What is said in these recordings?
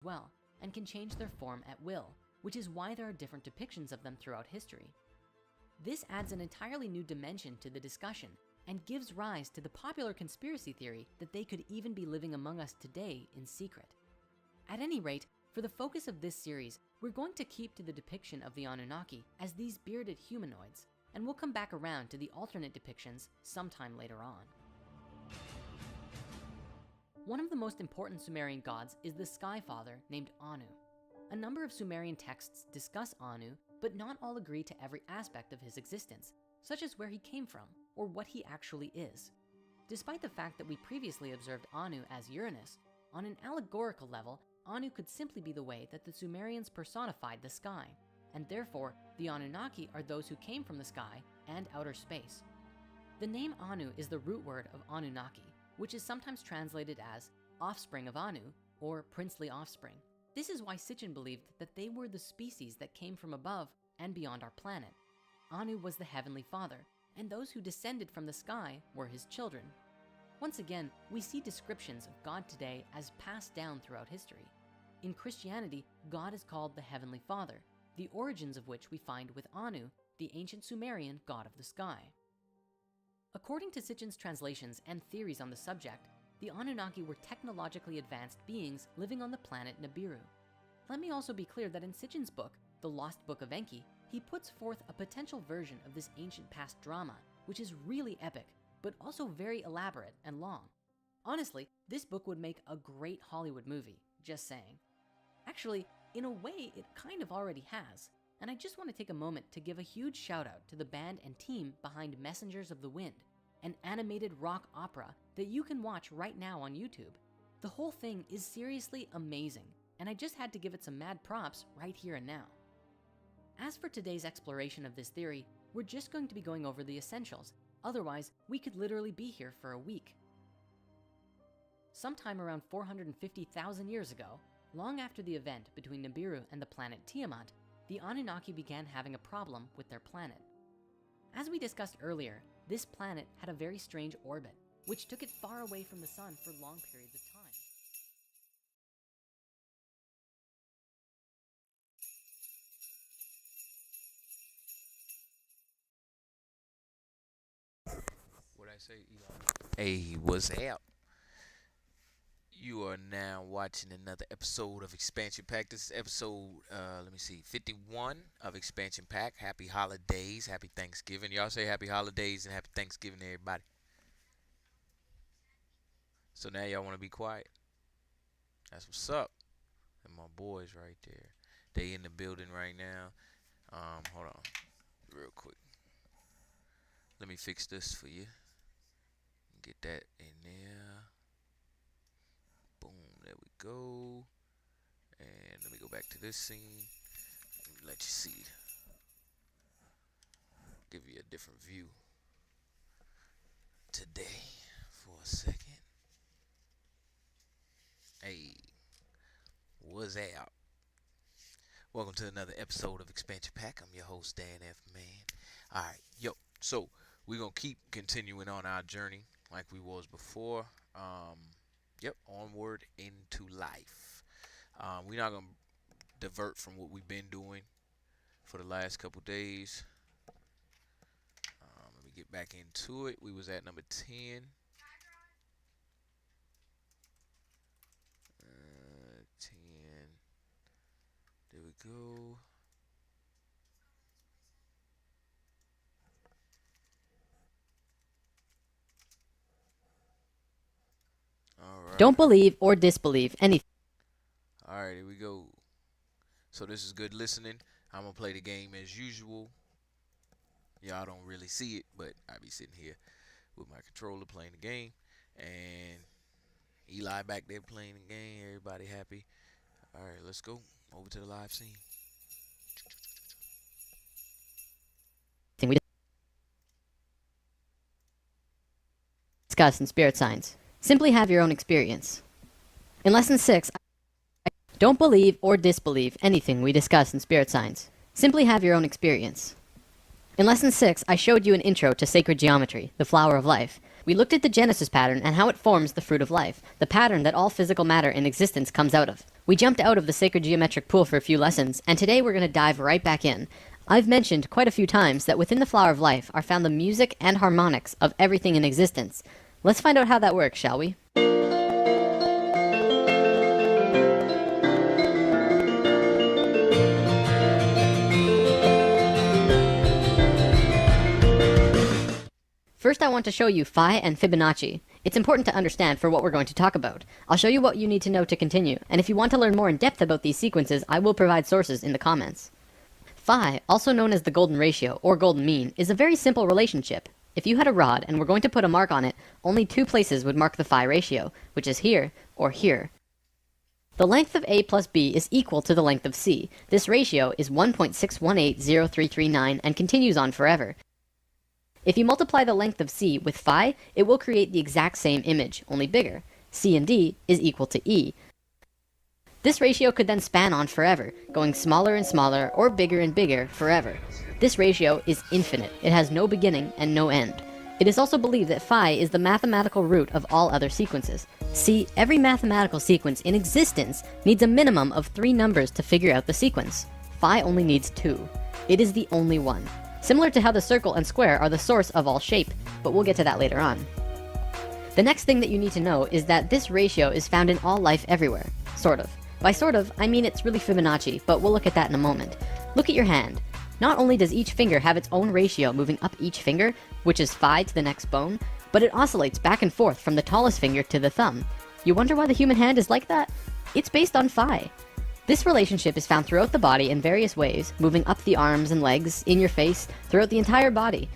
well, and can change their form at will, which is why there are different depictions of them throughout history. This adds an entirely new dimension to the discussion and gives rise to the popular conspiracy theory that they could even be living among us today in secret. At any rate, for the focus of this series, we're going to keep to the depiction of the Anunnaki as these bearded humanoids, and we'll come back around to the alternate depictions sometime later on. One of the most important Sumerian gods is the Sky Father named Anu. A number of Sumerian texts discuss Anu, but not all agree to every aspect of his existence, such as where he came from or what he actually is. Despite the fact that we previously observed Anu as Uranus, on an allegorical level, Anu could simply be the way that the Sumerians personified the sky, and therefore the Anunnaki are those who came from the sky and outer space. The name Anu is the root word of Anunnaki, which is sometimes translated as offspring of Anu or princely offspring. This is why Sitchin believed that they were the species that came from above and beyond our planet. Anu was the heavenly father, and those who descended from the sky were his children. Once again, we see descriptions of God today as passed down throughout history. In Christianity, God is called the Heavenly Father, the origins of which we find with Anu, the ancient Sumerian god of the sky. According to Sitchin's translations and theories on the subject, the Anunnaki were technologically advanced beings living on the planet Nibiru. Let me also be clear that in Sitchin's book, The Lost Book of Enki, he puts forth a potential version of this ancient past drama, which is really epic, but also very elaborate and long. Honestly, this book would make a great Hollywood movie, just saying. Actually, in a way, it kind of already has. And I just want to take a moment to give a huge shout out to the band and team behind Messengers of the Wind, an animated rock opera that you can watch right now on YouTube. The whole thing is seriously amazing, and I just had to give it some mad props right here and now. As for today's exploration of this theory, we're just going to be going over the essentials. Otherwise, we could literally be here for a week. Sometime around 450,000 years ago, long after the event between Nibiru and the planet Tiamat, the Anunnaki began having a problem with their planet. As we discussed earlier, this planet had a very strange orbit, which took it far away from the sun for long periods of time. What'd I say, Eli? Hey, what's up? You are now watching another episode of Expansion Pack. This is episode, 51 of Expansion Pack. Happy holidays, happy Thanksgiving. Y'all say happy holidays and happy Thanksgiving to everybody. So now y'all want to be quiet? That's what's up. And my boys right there. They in the building right now. Hold on, real quick. Let me fix this for you. Get that in there. Boom, there we go. And let me go back to this scene. Let you see. Give you a different view today for a second. Hey, what's up? Welcome to another episode of Expansion Pack. I'm your host, Dan F. Man. Alright, so we're gonna keep continuing on our journey like we was before. Onward into life. We're not gonna divert from what we've been doing for the last couple days. Let me get back into it. We was at number 10. 10. There we go. Alright. Don't believe or disbelieve anything. Alright, here we go. So this is good listening. I'm gonna play the game as usual. Y'all don't really see it, but I be sitting here with my controller playing the game, and Eli back there playing the game. Everybody happy. Alright, let's go over to the live scene. We discuss in spirit science. Simply have your own experience. In lesson 6, don't believe or disbelieve anything we discuss in spirit science. Simply have your own experience. In lesson 6, I showed you an intro to sacred geometry, the flower of life. We looked at the Genesis pattern and how it forms the fruit of life, the pattern that all physical matter in existence comes out of. We jumped out of the sacred geometric pool for a few lessons, and today we're going to dive right back in. I've mentioned quite a few times that within the flower of life are found the music and harmonics of everything in existence. Let's find out how that works, shall we? First, I want to show you phi and Fibonacci. It's important to understand for what we're going to talk about. I'll show you what you need to know to continue, and if you want to learn more in depth about these sequences, I will provide sources in the comments. Phi, also known as the golden ratio, or golden mean, is a very simple relationship. If you had a rod and were going to put a mark on it, only two places would mark the phi ratio, which is here or here. The length of A plus B is equal to the length of C. This ratio is 1.6180339 and continues on forever. If you multiply the length of C with phi, it will create the exact same image, only bigger. C and D is equal to E. This ratio could then span on forever, going smaller and smaller or bigger and bigger forever. This ratio is infinite. It has no beginning and no end. It is also believed that phi is the mathematical root of all other sequences. See, every mathematical sequence in existence needs a minimum of 3 numbers to figure out the sequence. Phi only needs 2. It is the only one. Similar to how the circle and square are the source of all shape, but we'll get to that later on. The next thing that you need to know is that this ratio is found in all life everywhere. Sort of. By sort of, I mean it's really Fibonacci, but we'll look at that in a moment. Look at your hand. Not only does each finger have its own ratio moving up each finger, which is phi to the next bone, but it oscillates back and forth from the tallest finger to the thumb. You wonder why the human hand is like that? It's based on phi. This relationship is found throughout the body in various ways, moving up the arms and legs, in your face, throughout the entire body.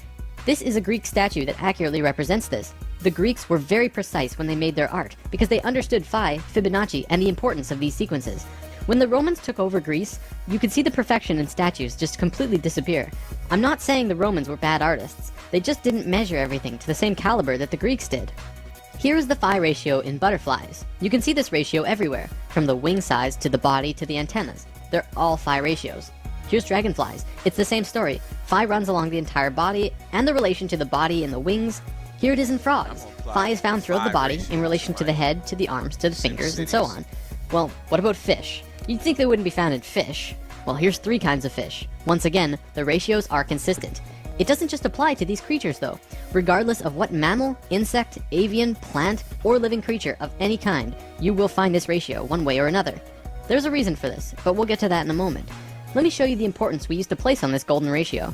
This is a Greek statue that accurately represents this. The Greeks were very precise when they made their art, because they understood phi, Fibonacci, and the importance of these sequences. When the Romans took over Greece, you could see the perfection in statues just completely disappear. I'm not saying the Romans were bad artists, they just didn't measure everything to the same caliber that the Greeks did. Here is the phi ratio in butterflies. You can see this ratio everywhere, from the wing size to the body to the antennas. They're all phi ratios. Here's dragonflies. It's the same story. Phi runs along the entire body, and the relation to the body and the wings. Here it is in frogs. Phi is found throughout the body in relation to the head, to the arms, to the fingers, and so on. Well, what about fish? You'd think they wouldn't be found in fish. Well, here's 3 kinds of fish. Once again, the ratios are consistent. It doesn't just apply to these creatures though. Regardless of what mammal, insect, avian, plant, or living creature of any kind, you will find this ratio one way or another. There's a reason for this, but we'll get to that in a moment. Let me show you the importance we used to place on this golden ratio.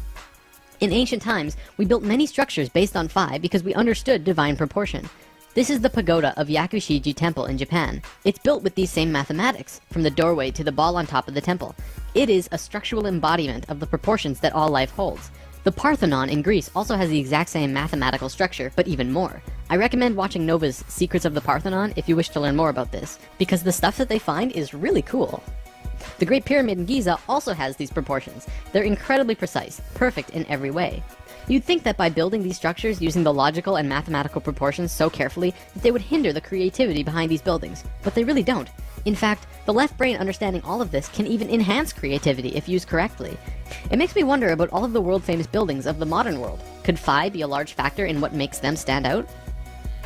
In ancient times, we built many structures based on phi because we understood divine proportion. This is the pagoda of Yakushiji Temple in Japan. It's built with these same mathematics, from the doorway to the ball on top of the temple. It is a structural embodiment of the proportions that all life holds. The Parthenon in Greece also has the exact same mathematical structure, but even more. I recommend watching Nova's Secrets of the Parthenon if you wish to learn more about this, because the stuff that they find is really cool. The Great Pyramid in Giza also has these proportions. They're incredibly precise, perfect in every way. You'd think that by building these structures using the logical and mathematical proportions so carefully that they would hinder the creativity behind these buildings, but they really don't. In fact, the left brain understanding all of this can even enhance creativity if used correctly. It makes me wonder about all of the world-famous buildings of the modern world. Could phi be a large factor in what makes them stand out?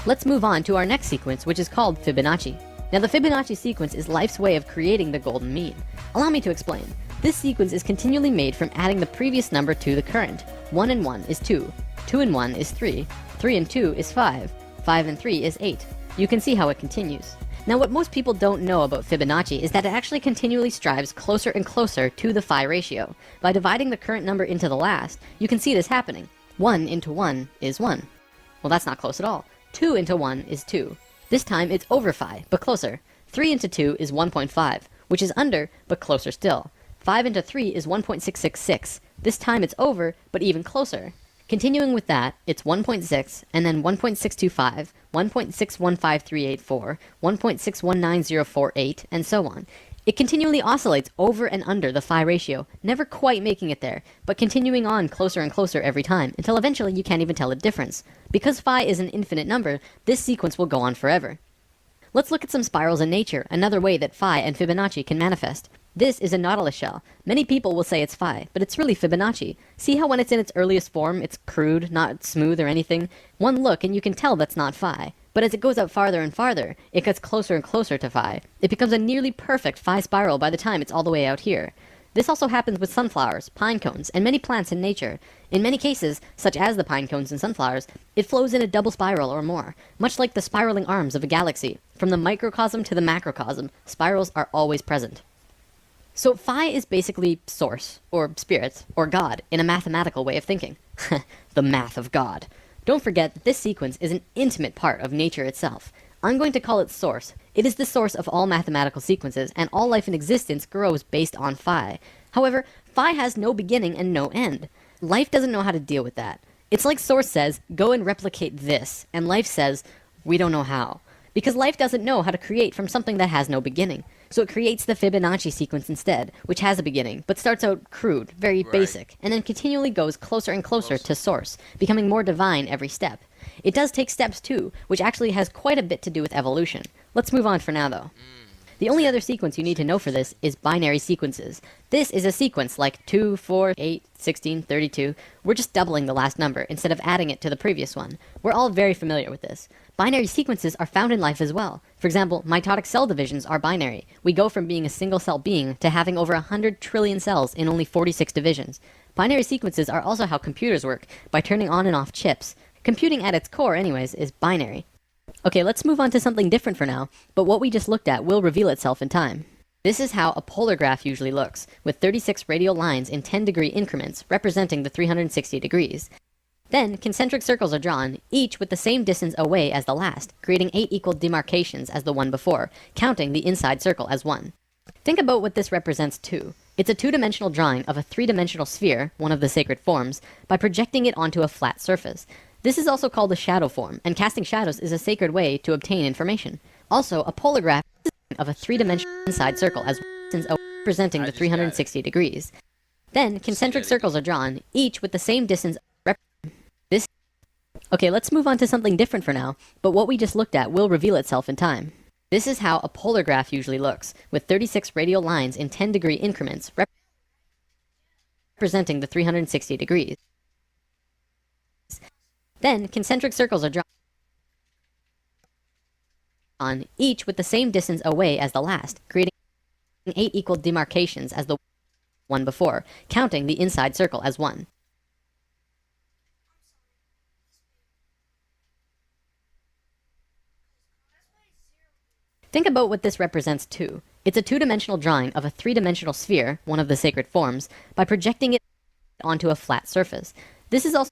Let's move on to our next sequence, which is called Fibonacci. Now, the Fibonacci sequence is life's way of creating the golden mean. Allow me to explain. This sequence is continually made from adding the previous number to the current. 1 and 1 is 2, 2 and 1 is 3, 3 and 2 is 5, 5 and 3 is 8. You can see how it continues. Now, what most people don't know about Fibonacci is that it actually continually strives closer and closer to the phi ratio. By dividing the current number into the last, you can see this happening. 1 into 1 is 1. Well, that's not close at all. 2 into 1 is 2. This time it's over phi, but closer. 3 into 2 is 1.5, which is under, but closer still. 5 into 3 is 1.666. This time it's over, but even closer. Continuing with that, it's 1.6, and then 1.625, 1.615384, 1.619048, and so on. It continually oscillates over and under the phi ratio, never quite making it there, but continuing on closer and closer every time, until eventually you can't even tell the difference. Because phi is an infinite number, this sequence will go on forever. Let's look at some spirals in nature, another way that phi and Fibonacci can manifest. This is a nautilus shell. Many people will say it's phi, but it's really Fibonacci. See how when it's in its earliest form, it's crude, not smooth or anything? One look and you can tell that's not phi. But as it goes out farther and farther, it gets closer and closer to phi. It becomes a nearly perfect phi spiral by the time it's all the way out here. This also happens with sunflowers, pine cones, and many plants in nature. In many cases, such as the pine cones and sunflowers, it flows in a double spiral or more, much like the spiraling arms of a galaxy. From the microcosm to the macrocosm, spirals are always present. So phi is basically source, or spirit, or God, in a mathematical way of thinking. The math of God. Don't forget that this sequence is an intimate part of nature itself. I'm going to call it source. It is the source of all mathematical sequences, and all life in existence grows based on phi. However, phi has no beginning and no end. Life doesn't know how to deal with that. It's like source says, go and replicate this, and life says, we don't know how. Because life doesn't know how to create from something that has no beginning. So it creates the Fibonacci sequence instead, which has a beginning, but starts out crude, very basic, and then continually goes closer and closer to source, becoming more divine every step. It does take steps too, which actually has quite a bit to do with evolution. Let's move on for now though. The only other sequence you need to know for this is binary sequences. This is a sequence like 2, 4, 8, 16, 32. We're just doubling the last number instead of adding it to the previous one. We're all very familiar with this. Binary sequences are found in life as well. For example, mitotic cell divisions are binary. We go from being a single cell being to having over 100 trillion cells in only 46 divisions. Binary sequences are also how computers work, by turning on and off chips. Computing at its core anyways is binary. Okay, let's move on to something different for now, but what we just looked at will reveal itself in time. This is how a polar graph usually looks, with 36 radial lines in 10-degree increments representing the 360 degrees. Then, concentric circles are drawn, each with the same distance away as the last, creating 8 equal demarcations as the one before, counting the inside circle as 1. Think about what this represents too. It's a two-dimensional drawing of a three-dimensional sphere, one of the sacred forms, by projecting it onto a flat surface. This is also called a shadow form, and casting shadows is a sacred way to obtain information. Also, a polar graph is of a three-dimensional inside circle as distance away, representing the 360 degrees. Then, concentric circles are drawn, each with the same distance. Okay, let's move on to something different for now, but what we just looked at will reveal itself in time. This is how a polar graph usually looks, with 36 radial lines in 10-degree increments representing the 360 degrees. Then, concentric circles are drawn, each with the same distance away as the last, creating 8 equal demarcations as the one before, counting the inside circle as 1. Think about what this represents too. It's a two-dimensional drawing of a three-dimensional sphere, one of the sacred forms, by projecting it onto a flat surface. This is also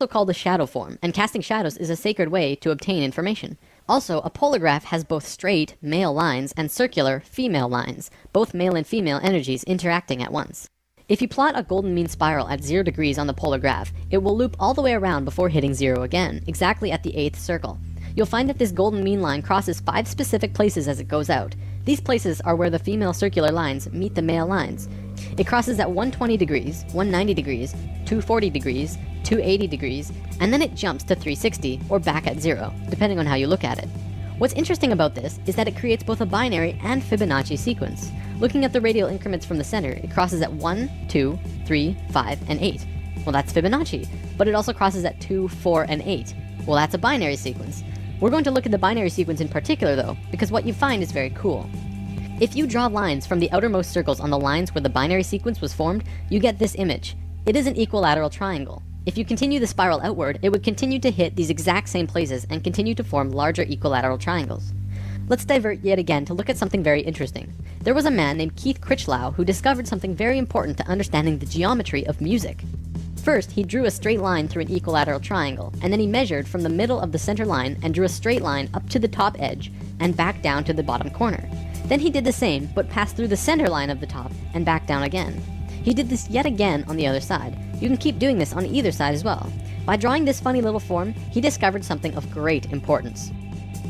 called a shadow form, and casting shadows is a sacred way to obtain information. Also, a polar graph has both straight, male lines, and circular, female lines, both male and female energies interacting at once. If you plot a golden mean spiral at 0 degrees on the polar graph, it will loop all the way around before hitting 0 again, exactly at the 8th circle. You'll find that this golden mean line crosses 5 specific places as it goes out. These places are where the female circular lines meet the male lines. It crosses at 120 degrees, 190 degrees, 240 degrees, 280 degrees, and then it jumps to 360, or back at 0, depending on how you look at it. What's interesting about this is that it creates both a binary and Fibonacci sequence. Looking at the radial increments from the center, it crosses at 1, 2, 3, 5, and 8. Well, that's Fibonacci, but it also crosses at 2, 4, and 8. Well, that's a binary sequence. We're going to look at the binary sequence in particular though, because what you find is very cool. If you draw lines from the outermost circles on the lines where the binary sequence was formed, you get this image. It is an equilateral triangle. If you continue the spiral outward, it would continue to hit these exact same places and continue to form larger equilateral triangles. Let's divert yet again to look at something very interesting. There was a man named Keith Critchlow who discovered something very important to understanding the geometry of music. First, he drew a straight line through an equilateral triangle, and then he measured from the middle of the center line and drew a straight line up to the top edge and back down to the bottom corner. Then he did the same, but passed through the center line of the top and back down again. He did this yet again on the other side. You can keep doing this on either side as well. By drawing this funny little form, he discovered something of great importance.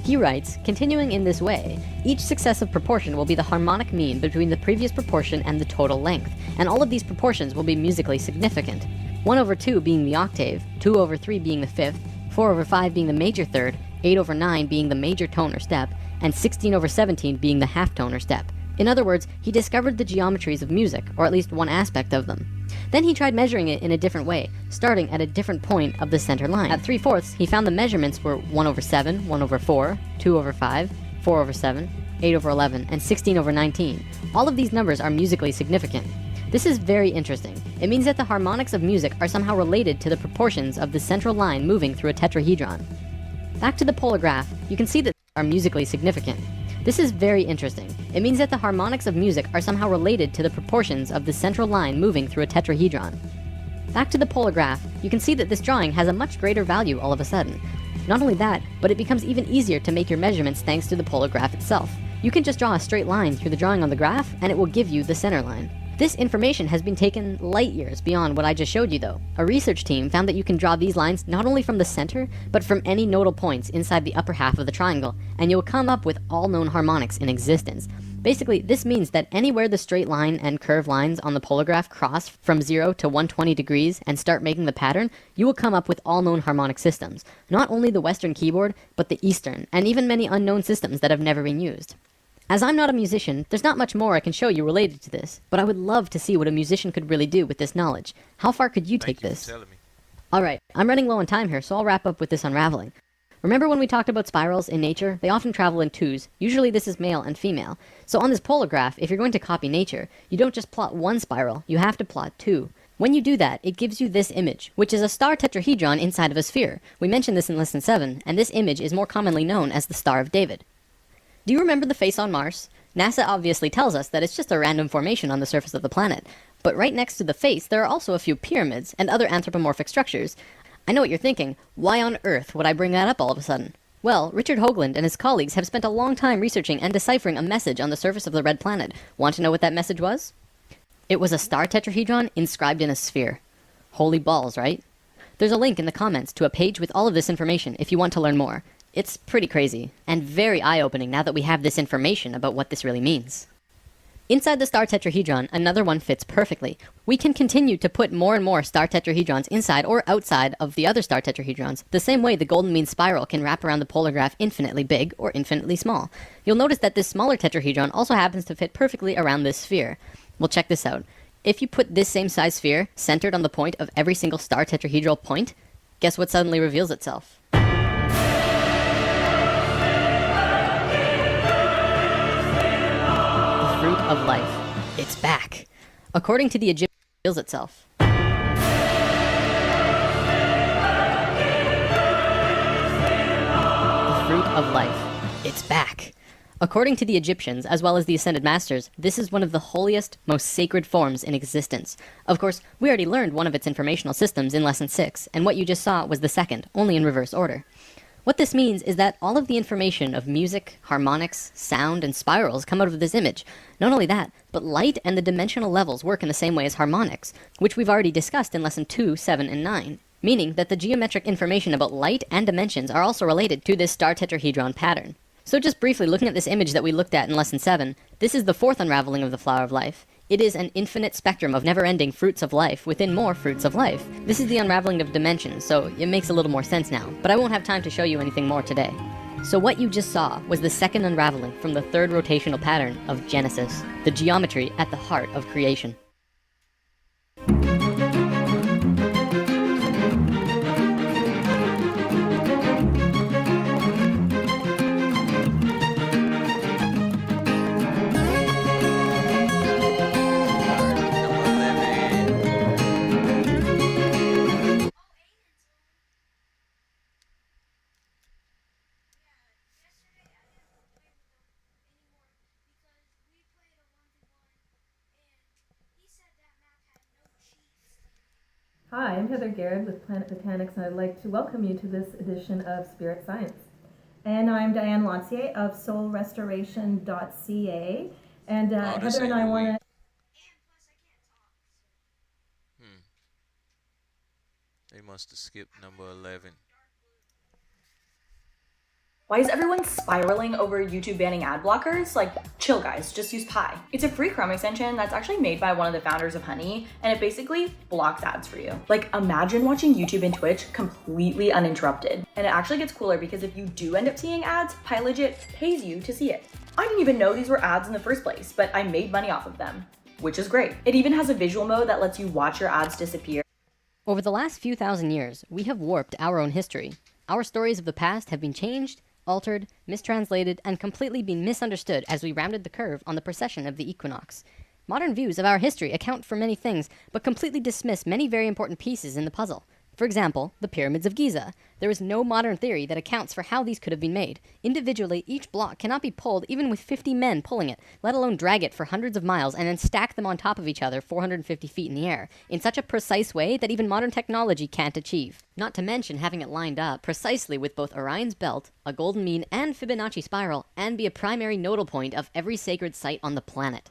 He writes, continuing in this way, each successive proportion will be the harmonic mean between the previous proportion and the total length, and all of these proportions will be musically significant. 1/2 being the octave, 2/3 being the fifth, 4/5 being the major third, 8/9 being the major tone or step, and 16/17 being the half tone or step. In other words, he discovered the geometries of music, or at least one aspect of them. Then he tried measuring it in a different way, starting at a different point of the center line. At 3/4, he found the measurements were 1/7, 1/4, 2/5, 4/7, 8/11, and 16/19. All of these numbers are musically significant. This is very interesting. It means that the harmonics of music are somehow related to the proportions of the central line moving through a tetrahedron. Back to the polar graph, you can see that they are musically significant. This is very interesting. It means that the harmonics of music are somehow related to the proportions of the central line moving through a tetrahedron. Back to the polar graph, you can see that this drawing has a much greater value all of a sudden. Not only that, but it becomes even easier to make your measurements thanks to the polar graph itself. You can just draw a straight line through the drawing on the graph, and it will give you the center line. This information has been taken light years beyond what I just showed you though. A research team found that you can draw these lines not only from the center, but from any nodal points inside the upper half of the triangle, and you'll come up with all known harmonics in existence. Basically, this means that anywhere the straight line and curved lines on the polar graph cross from 0 to 120 degrees and start making the pattern, you will come up with all known harmonic systems. Not only the Western keyboard, but the Eastern, and even many unknown systems that have never been used. As I'm not a musician, there's not much more I can show you related to this, but I would love to see what a musician could really do with this knowledge. How far could you take this? Alright, I'm running low on time here, so I'll wrap up with this unraveling. Remember when we talked about spirals in nature? They often travel in twos. Usually this is male and female. So on this polar graph, if you're going to copy nature, you don't just plot one spiral, you have to plot two. When you do that, it gives you this image, which is a star tetrahedron inside of a sphere. We mentioned this in lesson 7, and this image is more commonly known as the Star of David. Do you remember the face on Mars? NASA obviously tells us that it's just a random formation on the surface of the planet. But right next to the face, there are also a few pyramids and other anthropomorphic structures. I know what you're thinking. Why on earth would I bring that up all of a sudden? Well, Richard Hoagland and his colleagues have spent a long time researching and deciphering a message on the surface of the red planet. Want to know what that message was? It was a star tetrahedron inscribed in a sphere. Holy balls, right? There's a link in the comments to a page with all of this information if you want to learn more. It's pretty crazy, and very eye-opening now that we have this information about what this really means. Inside the star tetrahedron, another one fits perfectly. We can continue to put more and more star tetrahedrons inside or outside of the other star tetrahedrons, the same way the golden mean spiral can wrap around the polar graph infinitely big or infinitely small. You'll notice that this smaller tetrahedron also happens to fit perfectly around this sphere. Well, check this out. If you put this same size sphere centered on the point of every single star tetrahedral point, guess what suddenly reveals itself? Fruit of life. It's back. According to the Egyptians, it reveals itself. The fruit of life. It's back. According to the Egyptians, as well as the Ascended Masters, this is one of the holiest, most sacred forms in existence. Of course, we already learned one of its informational systems in Lesson 6, and what you just saw was the second, only in reverse order. What this means is that all of the information of music, harmonics, sound, and spirals come out of this image. Not only that, but light and the dimensional levels work in the same way as harmonics, which we've already discussed in Lesson 2, 7, and 9, meaning that the geometric information about light and dimensions are also related to this star tetrahedron pattern. So just briefly, looking at this image that we looked at in Lesson 7, this is the fourth unraveling of the flower of life. It is an infinite spectrum of never-ending fruits of life within more fruits of life. This is the unraveling of dimensions, so it makes a little more sense now, but I won't have time to show you anything more today. So what you just saw was the second unraveling from the third rotational pattern of Genesis, the geometry at the heart of creation. Hi, I'm Heather Garrett with Planet Botanics, and I'd like to welcome you to this edition of Spirit Science. And I'm Diane Lancier of soulrestoration.ca, and Heather and I want to... They must have skipped number 11. Why is everyone spiraling over YouTube banning ad blockers? Like, chill guys, just use Pi. It's a free Chrome extension that's actually made by one of the founders of Honey, and it basically blocks ads for you. Like, imagine watching YouTube and Twitch completely uninterrupted. And it actually gets cooler because if you do end up seeing ads, Pi legit pays you to see it. I didn't even know these were ads in the first place, but I made money off of them. which is great. It even has a visual mode that lets you watch your ads disappear. Over the last few thousand years, we have warped our own history. Our stories of the past have been changed, altered, mistranslated, and completely been misunderstood as we rounded the curve on the precession of the equinox. Modern views of our history account for many things, but completely dismiss many very important pieces in the puzzle. For example, the pyramids of Giza. There is no modern theory that accounts for how these could have been made. Individually, each block cannot be pulled even with 50 men pulling it, let alone drag it for hundreds of miles and then stack them on top of each other 450 feet in the air, in such a precise way that even modern technology can't achieve. Not to mention having it lined up precisely with both Orion's belt, a golden mean, and Fibonacci spiral, and be a primary nodal point of every sacred site on the planet.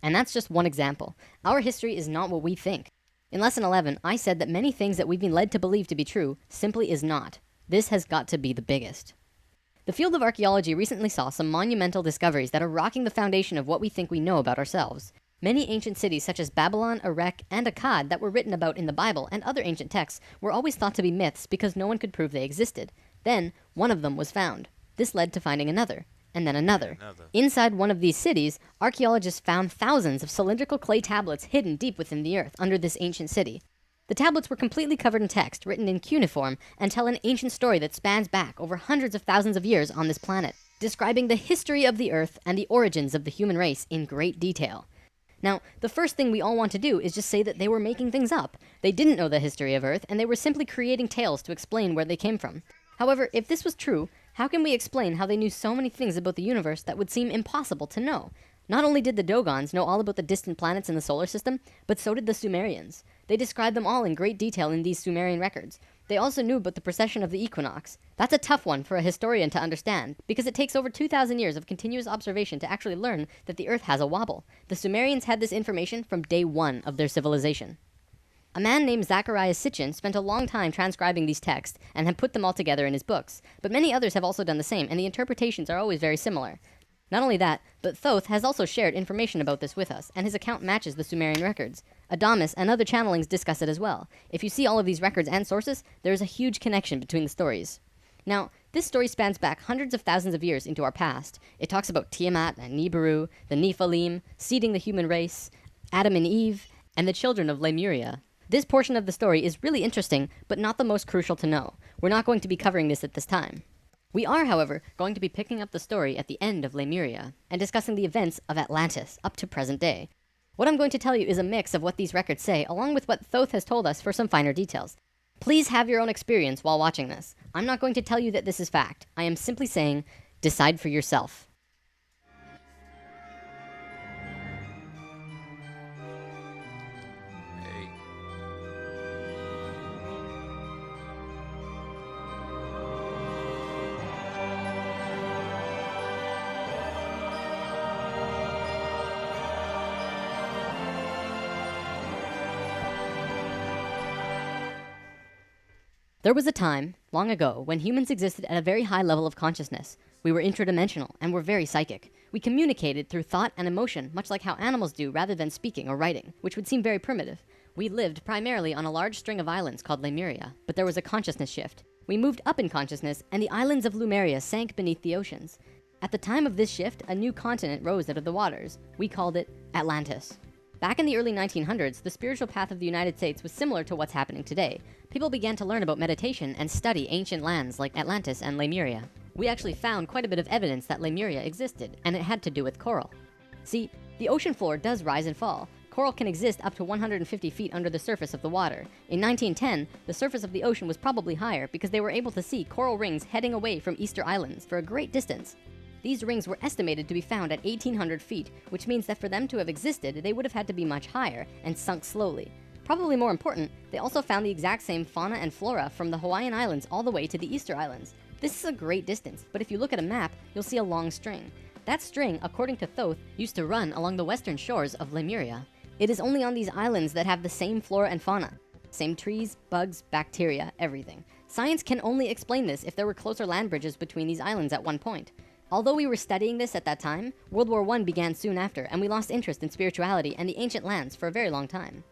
And that's just one example. Our history is not what we think. In lesson 11, I said that many things that we've been led to believe to be true simply is not. This has got to be the biggest. The field of archaeology recently saw some monumental discoveries that are rocking the foundation of what we think we know about ourselves. Many ancient cities such as Babylon, Erech, and Akkad that were written about in the Bible and other ancient texts were always thought to be myths because no one could prove they existed. Then, one of them was found. This led to finding another. And then another. Inside one of these cities, archaeologists found thousands of cylindrical clay tablets hidden deep within the earth under this ancient city. The tablets were completely covered in text, written in cuneiform, and tell an ancient story that spans back over hundreds of thousands of years on this planet, describing the history of the earth and the origins of the human race in great detail. Now, the first thing we all want to do is just say that they were making things up. They didn't know the history of Earth, and they were simply creating tales to explain where they came from. However, if this was true, how can we explain how they knew so many things about the universe that would seem impossible to know? Not only did the Dogons know all about the distant planets in the solar system, but so did the Sumerians. They described them all in great detail in these Sumerian records. They also knew about the precession of the equinox. That's a tough one for a historian to understand, because it takes over 2,000 years of continuous observation to actually learn that the Earth has a wobble. The Sumerians had this information from day one of their civilization. A man named Zacharias Sitchin spent a long time transcribing these texts and had put them all together in his books, but many others have also done the same, and the interpretations are always very similar. Not only that, but Thoth has also shared information about this with us, and his account matches the Sumerian records. Adamus and other channelings discuss it as well. If you see all of these records and sources, there is a huge connection between the stories. Now, this story spans back hundreds of thousands of years into our past. It talks about Tiamat and Nibiru, the Nephilim, seeding the human race, Adam and Eve, and the children of Lemuria. This portion of the story is really interesting, but not the most crucial to know. We're not going to be covering this at this time. We are, however, going to be picking up the story at the end of Lemuria, and discussing the events of Atlantis up to present day. What I'm going to tell you is a mix of what these records say, along with what Thoth has told us for some finer details. Please have your own experience while watching this. I'm not going to tell you that this is fact. I am simply saying, decide for yourself. There was a time, long ago, when humans existed at a very high level of consciousness. We were interdimensional and were very psychic. We communicated through thought and emotion, much like how animals do rather than speaking or writing, which would seem very primitive. We lived primarily on a large string of islands called Lemuria, but there was a consciousness shift. We moved up in consciousness, and the islands of Lemuria sank beneath the oceans. At the time of this shift, a new continent rose out of the waters. We called it Atlantis. Back in the early 1900s, the spiritual path of the United States was similar to what's happening today. People began to learn about meditation and study ancient lands like Atlantis and Lemuria. We actually found quite a bit of evidence that Lemuria existed, and it had to do with coral. See, the ocean floor does rise and fall. Coral can exist up to 150 feet under the surface of the water. In 1910, the surface of the ocean was probably higher because they were able to see coral rings heading away from Easter Islands for a great distance. These rings were estimated to be found at 1,800 feet, which means that for them to have existed, they would have had to be much higher and sunk slowly. Probably more important, they also found the exact same fauna and flora from the Hawaiian Islands all the way to the Easter Islands. This is a great distance, but if you look at a map, you'll see a long string. That string, according to Thoth, used to run along the western shores of Lemuria. It is only on these islands that have the same flora and fauna. Same trees, bugs, bacteria, everything. Science can only explain this if there were closer land bridges between these islands at one point. Although we were studying this at that time, World War I began soon after, and we lost interest in spirituality and the ancient lands for a very long time.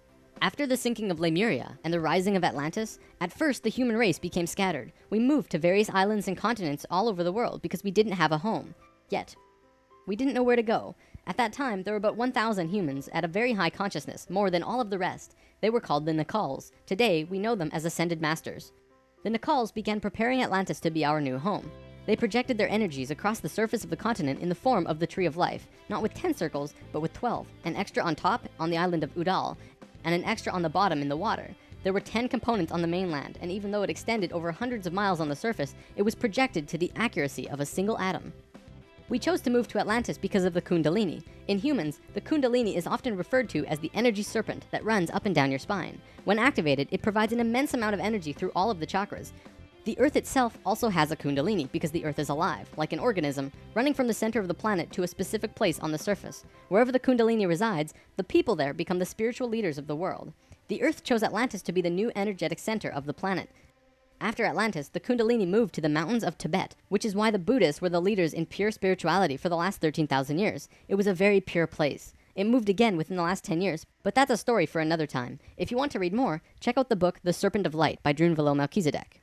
After the sinking of Lemuria and the rising of Atlantis, at first the human race became scattered. We moved to various islands and continents all over the world because we didn't have a home. Yet, we didn't know where to go. At that time, there were about 1,000 humans at a very high consciousness, more than all of the rest. They were called the Nakals. Today, we know them as Ascended Masters. The Nakals began preparing Atlantis to be our new home. They projected their energies across the surface of the continent in the form of the Tree of Life, not with 10 circles, but with 12, an extra on top on the island of Udal, and an extra on the bottom in the water. There were 10 components on the mainland, and even though it extended over hundreds of miles on the surface, it was projected to the accuracy of a single atom. We chose to move to Atlantis because of the Kundalini. In humans, the Kundalini is often referred to as the energy serpent that runs up and down your spine. When activated, it provides an immense amount of energy through all of the chakras. The Earth itself also has a Kundalini because the Earth is alive, like an organism, running from the center of the planet to a specific place on the surface. Wherever the Kundalini resides, the people there become the spiritual leaders of the world. The Earth chose Atlantis to be the new energetic center of the planet. After Atlantis, the Kundalini moved to the mountains of Tibet, which is why the Buddhists were the leaders in pure spirituality for the last 13,000 years. It was a very pure place. It moved again within the last 10 years, but that's a story for another time. If you want to read more, check out the book The Serpent of Light by Drunvalo Melchizedek.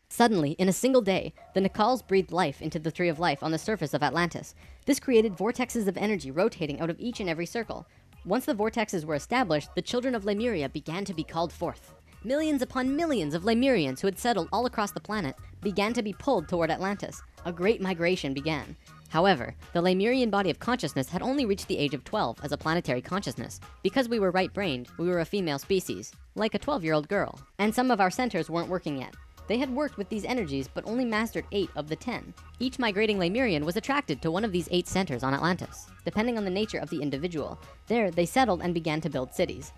Suddenly, in a single day, the Nakals breathed life into the Tree of Life on the surface of Atlantis. This created vortexes of energy rotating out of each and every circle. Once the vortexes were established, the children of Lemuria began to be called forth. Millions upon millions of Lemurians who had settled all across the planet began to be pulled toward Atlantis. A great migration began. However, the Lemurian body of consciousness had only reached the age of 12 as a planetary consciousness. Because we were right-brained, we were a female species, like a 12-year-old girl. And some of our centers weren't working yet. They had worked with these energies, but only mastered 8 of the 10. Each migrating Lemurian was attracted to one of these 8 centers on Atlantis, depending on the nature of the individual. There, they settled and began to build cities.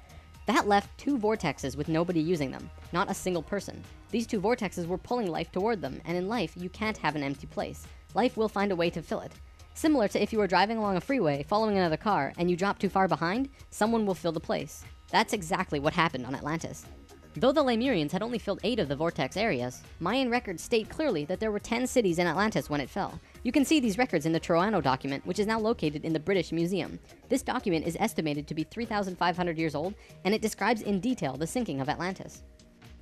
That left 2 vortexes with nobody using them, not a single person. These 2 vortexes were pulling life toward them, and in life, you can't have an empty place. Life will find a way to fill it. Similar to if you were driving along a freeway, following another car, and you drop too far behind, someone will fill the place. That's exactly what happened on Atlantis. Though the Lemurians had only filled 8 of the vortex areas, Mayan records state clearly that there were 10 cities in Atlantis when it fell. You can see these records in the Troano document, which is now located in the British Museum. This document is estimated to be 3,500 years old, and it describes in detail the sinking of Atlantis.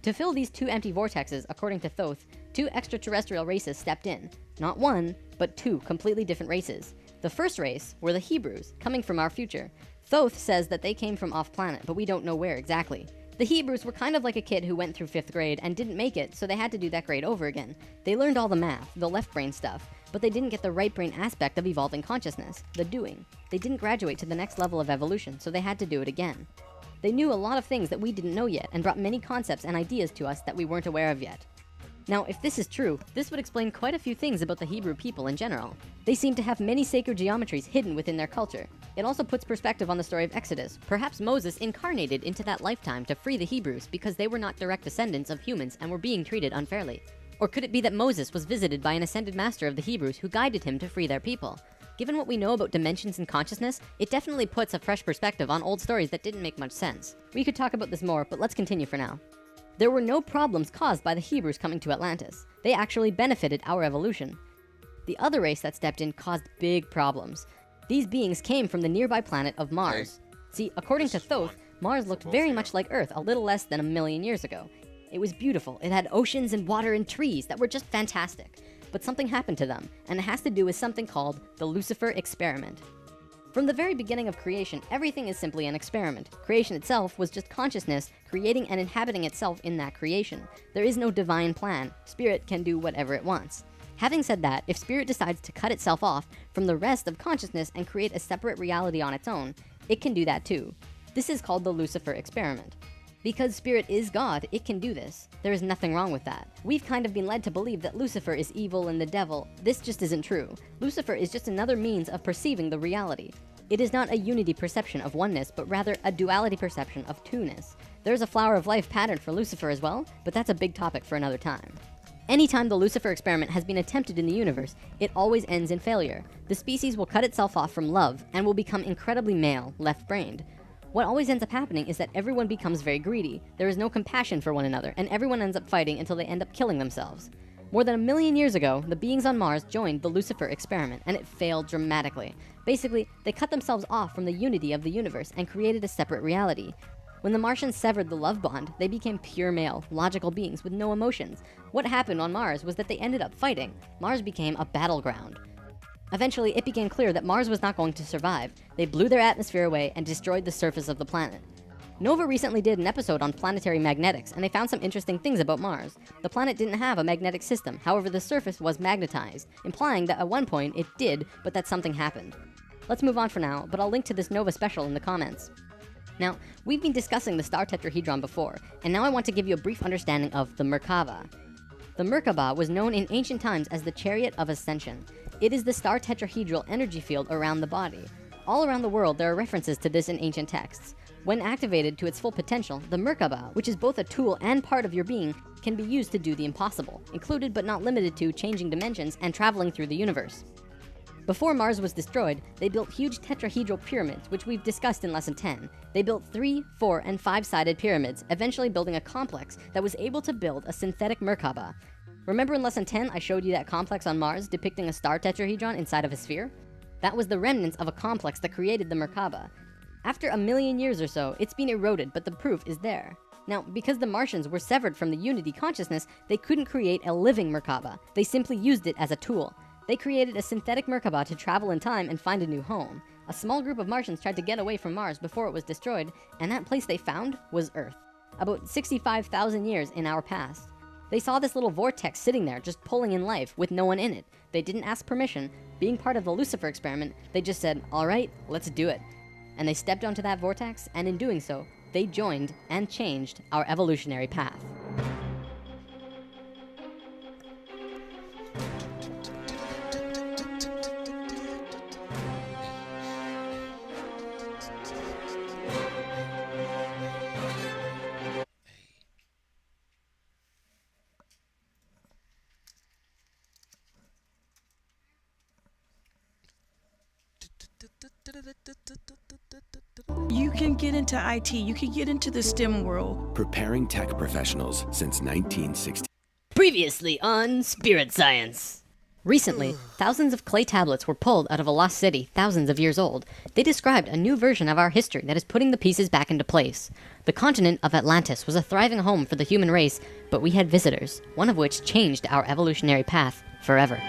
To fill these 2 empty vortexes, according to Thoth, 2 extraterrestrial races stepped in. Not 1, but 2 completely different races. The first race were the Hebrews, coming from our future. Thoth says that they came from off-planet, but we don't know where exactly. The Hebrews were kind of like a kid who went through 5th grade and didn't make it, so they had to do that grade over again. They learned all the math, the left brain stuff, but they didn't get the right brain aspect of evolving consciousness, the doing. They didn't graduate to the next level of evolution, so they had to do it again. They knew a lot of things that we didn't know yet and brought many concepts and ideas to us that we weren't aware of yet. Now, if this is true, this would explain quite a few things about the Hebrew people in general. They seem to have many sacred geometries hidden within their culture. It also puts perspective on the story of Exodus. Perhaps Moses incarnated into that lifetime to free the Hebrews because they were not direct descendants of humans and were being treated unfairly. Or could it be that Moses was visited by an ascended master of the Hebrews who guided him to free their people? Given what we know about dimensions and consciousness, it definitely puts a fresh perspective on old stories that didn't make much sense. We could talk about this more, but let's continue for now. There were no problems caused by the Hebrews coming to Atlantis. They actually benefited our evolution. The other race that stepped in caused big problems. These beings came from the nearby planet of Mars. See, according to Thoth, Mars looked very much like Earth a little less than 1,000,000 years ago. It was beautiful. It had oceans and water and trees that were just fantastic. But something happened to them, and it has to do with something called the Lucifer experiment. From the very beginning of creation, everything is simply an experiment. Creation itself was just consciousness creating and inhabiting itself in that creation. There is no divine plan. Spirit can do whatever it wants. Having said that, if Spirit decides to cut itself off from the rest of consciousness and create a separate reality on its own, it can do that too. This is called the Lucifer experiment. Because Spirit is God, it can do this. There is nothing wrong with that. We've kind of been led to believe that Lucifer is evil and the devil. This just isn't true. Lucifer is just another means of perceiving the reality. It is not a unity perception of oneness, but rather a duality perception of two-ness. There's a flower of life pattern for Lucifer as well, but that's a big topic for another time. Anytime the Lucifer experiment has been attempted in the universe, it always ends in failure. The species will cut itself off from love and will become incredibly male, left-brained. What always ends up happening is that everyone becomes very greedy. There is no compassion for one another, and everyone ends up fighting until they end up killing themselves. More than 1,000,000 years ago, the beings on Mars joined the Lucifer experiment, and it failed dramatically. Basically, they cut themselves off from the unity of the universe and created a separate reality. When the Martians severed the love bond, they became pure male, logical beings with no emotions. What happened on Mars was that they ended up fighting. Mars became a battleground. Eventually, it became clear that Mars was not going to survive. They blew their atmosphere away and destroyed the surface of the planet. Nova recently did an episode on planetary magnetics, and they found some interesting things about Mars. The planet didn't have a magnetic system, however the surface was magnetized, implying that at one point it did, but that something happened. Let's move on for now, but I'll link to this Nova special in the comments. Now, we've been discussing the star tetrahedron before, and now I want to give you a brief understanding of the Merkaba. The Merkaba was known in ancient times as the Chariot of Ascension. It is the star tetrahedral energy field around the body. All around the world, there are references to this in ancient texts. When activated to its full potential, the Merkaba, which is both a tool and part of your being, can be used to do the impossible, included but not limited to changing dimensions and traveling through the universe. Before Mars was destroyed, they built huge tetrahedral pyramids, which we've discussed in Lesson 10. They built 3, 4, and 5-sided pyramids, eventually building a complex that was able to build a synthetic Merkaba. Remember in Lesson 10, I showed you that complex on Mars depicting a star tetrahedron inside of a sphere? That was the remnants of a complex that created the Merkaba. After 1 million years or so, it's been eroded, but the proof is there. Now, because the Martians were severed from the Unity consciousness, they couldn't create a living Merkaba. They simply used it as a tool. They created a synthetic Merkaba to travel in time and find a new home. A small group of Martians tried to get away from Mars before it was destroyed, and that place they found was Earth, about 65,000 years in our past. They saw this little vortex sitting there, just pulling in life, with no one in it. They didn't ask permission. Being part of the Lucifer experiment, they just said, all right, let's do it. And they stepped onto that vortex, and in doing so, they joined and changed our evolutionary path. You can get into IT, you can get into the STEM world. Preparing tech professionals since 1960. Previously on Spirit Science. Recently, thousands of clay tablets were pulled out of a lost city thousands of years old. They described a new version of our history that is putting the pieces back into place. The continent of Atlantis was a thriving home for the human race, but we had visitors, one of which changed our evolutionary path forever.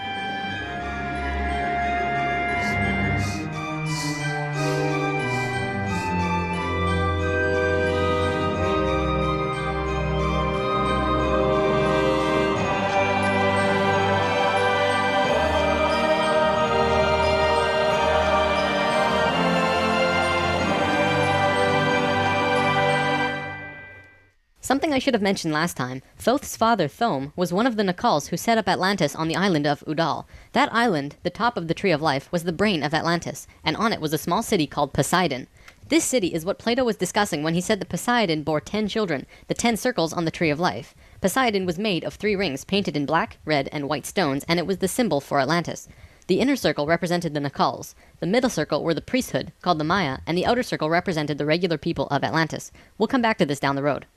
Something I should have mentioned last time, Thoth's father, Thome, was one of the Nakals who set up Atlantis on the island of Udal. That island, the top of the Tree of Life, was the brain of Atlantis, and on it was a small city called Poseidon. This city is what Plato was discussing when he said that Poseidon bore 10 children, the 10 circles on the Tree of Life. Poseidon was made of 3 rings painted in black, red, and white stones, and it was the symbol for Atlantis. The inner circle represented the Nakals, the middle circle were the priesthood, called the Maya, and the outer circle represented the regular people of Atlantis. We'll come back to this down the road.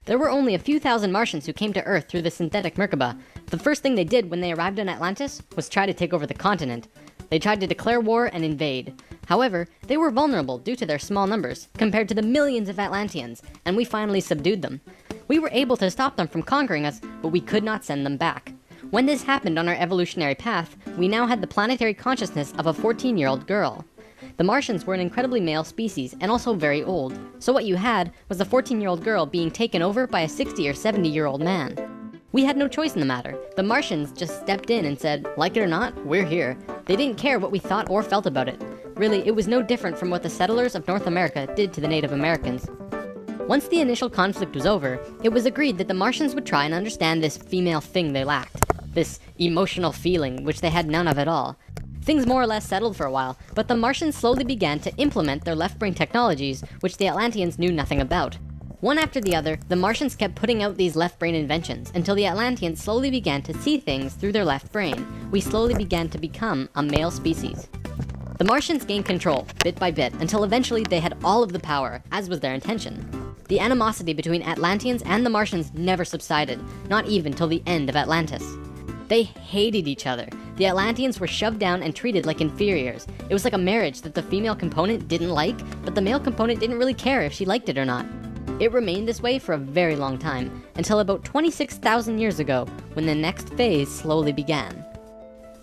There were only a few thousand Martians who came to Earth through the synthetic Merkaba. The first thing they did when they arrived in Atlantis was try to take over the continent. They tried to declare war and invade. However, they were vulnerable due to their small numbers, compared to the millions of Atlanteans, and we finally subdued them. We were able to stop them from conquering us, but we could not send them back. When this happened on our evolutionary path, we now had the planetary consciousness of a 14-year-old girl. The Martians were an incredibly male species, and also very old. So what you had was a 14-year-old girl being taken over by a 60 or 70-year-old man. We had no choice in the matter. The Martians just stepped in and said, like it or not, we're here. They didn't care what we thought or felt about it. Really, it was no different from what the settlers of North America did to the Native Americans. Once the initial conflict was over, it was agreed that the Martians would try and understand this female thing they lacked. This emotional feeling, which they had none of at all. Things more or less settled for a while, but the Martians slowly began to implement their left brain technologies, which the Atlanteans knew nothing about. One after the other, the Martians kept putting out these left brain inventions until the Atlanteans slowly began to see things through their left brain. We slowly began to become a male species. The Martians gained control, bit by bit, until eventually they had all of the power, as was their intention. The animosity between Atlanteans and the Martians never subsided, not even till the end of Atlantis. They hated each other. The Atlanteans were shoved down and treated like inferiors. It was like a marriage that the female component didn't like, but the male component didn't really care if she liked it or not. It remained this way for a very long time, until about 26,000 years ago, when the next phase slowly began.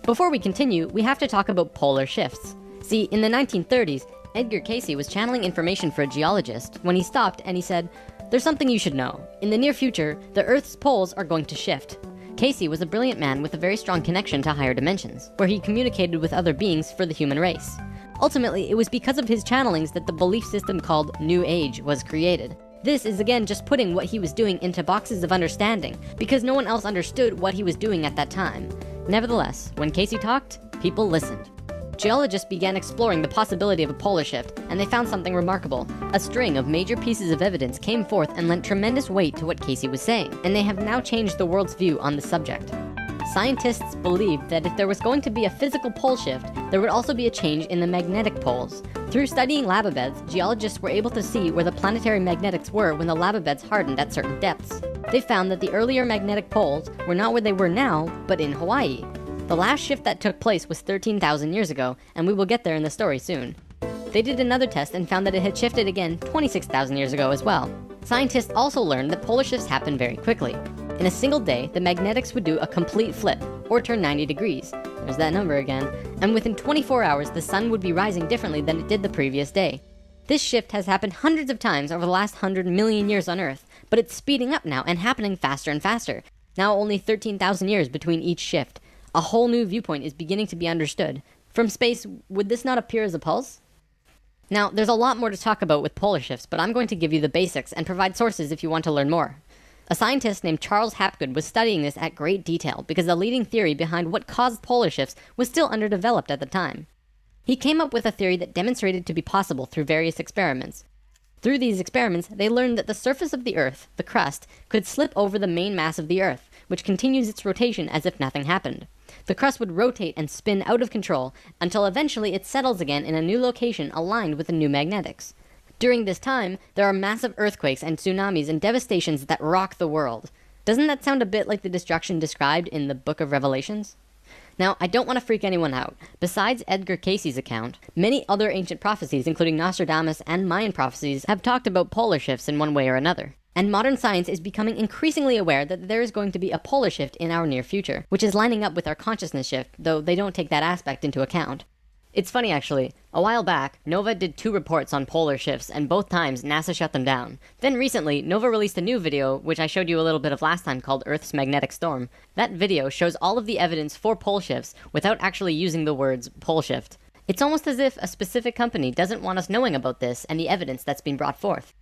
Before we continue, we have to talk about polar shifts. See, in the 1930s, Edgar Cayce was channeling information for a geologist when he stopped and he said, "There's something you should know. In the near future, the Earth's poles are going to shift." Cayce was a brilliant man with a very strong connection to higher dimensions, where he communicated with other beings for the human race. Ultimately, it was because of his channelings that the belief system called New Age was created. This is again just putting what he was doing into boxes of understanding, because no one else understood what he was doing at that time. Nevertheless, when Cayce talked, people listened. Geologists began exploring the possibility of a polar shift, and they found something remarkable. A string of major pieces of evidence came forth and lent tremendous weight to what Cayce was saying, and they have now changed the world's view on the subject. Scientists believed that if there was going to be a physical pole shift, there would also be a change in the magnetic poles. Through studying lava beds, geologists were able to see where the planetary magnetics were when the lava beds hardened at certain depths. They found that the earlier magnetic poles were not where they were now, but in Hawaii. The last shift that took place was 13,000 years ago, and we will get there in the story soon. They did another test and found that it had shifted again 26,000 years ago as well. Scientists also learned that polar shifts happen very quickly. In a single day, the magnetics would do a complete flip, or turn 90 degrees. There's that number again. And within 24 hours, the sun would be rising differently than it did the previous day. This shift has happened hundreds of times over the last 100 million years on Earth, but it's speeding up now and happening faster and faster. Now only 13,000 years between each shift. A whole new viewpoint is beginning to be understood. From space, would this not appear as a pulse? Now, there's a lot more to talk about with polar shifts, but I'm going to give you the basics and provide sources if you want to learn more. A scientist named Charles Hapgood was studying this at great detail because the leading theory behind what caused polar shifts was still underdeveloped at the time. He came up with a theory that demonstrated to be possible through various experiments. Through these experiments, they learned that the surface of the Earth, the crust, could slip over the main mass of the Earth, which continues its rotation as if nothing happened. The crust would rotate and spin out of control until eventually it settles again in a new location aligned with the new magnetics. During this time, there are massive earthquakes and tsunamis and devastations that rock the world. Doesn't that sound a bit like the destruction described in the Book of Revelations? Now, I don't want to freak anyone out. Besides Edgar Cayce's account, many other ancient prophecies, including Nostradamus and Mayan prophecies, have talked about polar shifts in one way or another. And modern science is becoming increasingly aware that there is going to be a polar shift in our near future, which is lining up with our consciousness shift, though they don't take that aspect into account. It's funny actually, a while back, Nova did 2 reports on polar shifts, and both times NASA shut them down. Then recently, Nova released a new video, which I showed you a little bit of last time, called Earth's Magnetic Storm. That video shows all of the evidence for pole shifts without actually using the words pole shift. It's almost as if a specific company doesn't want us knowing about this and the evidence that's been brought forth.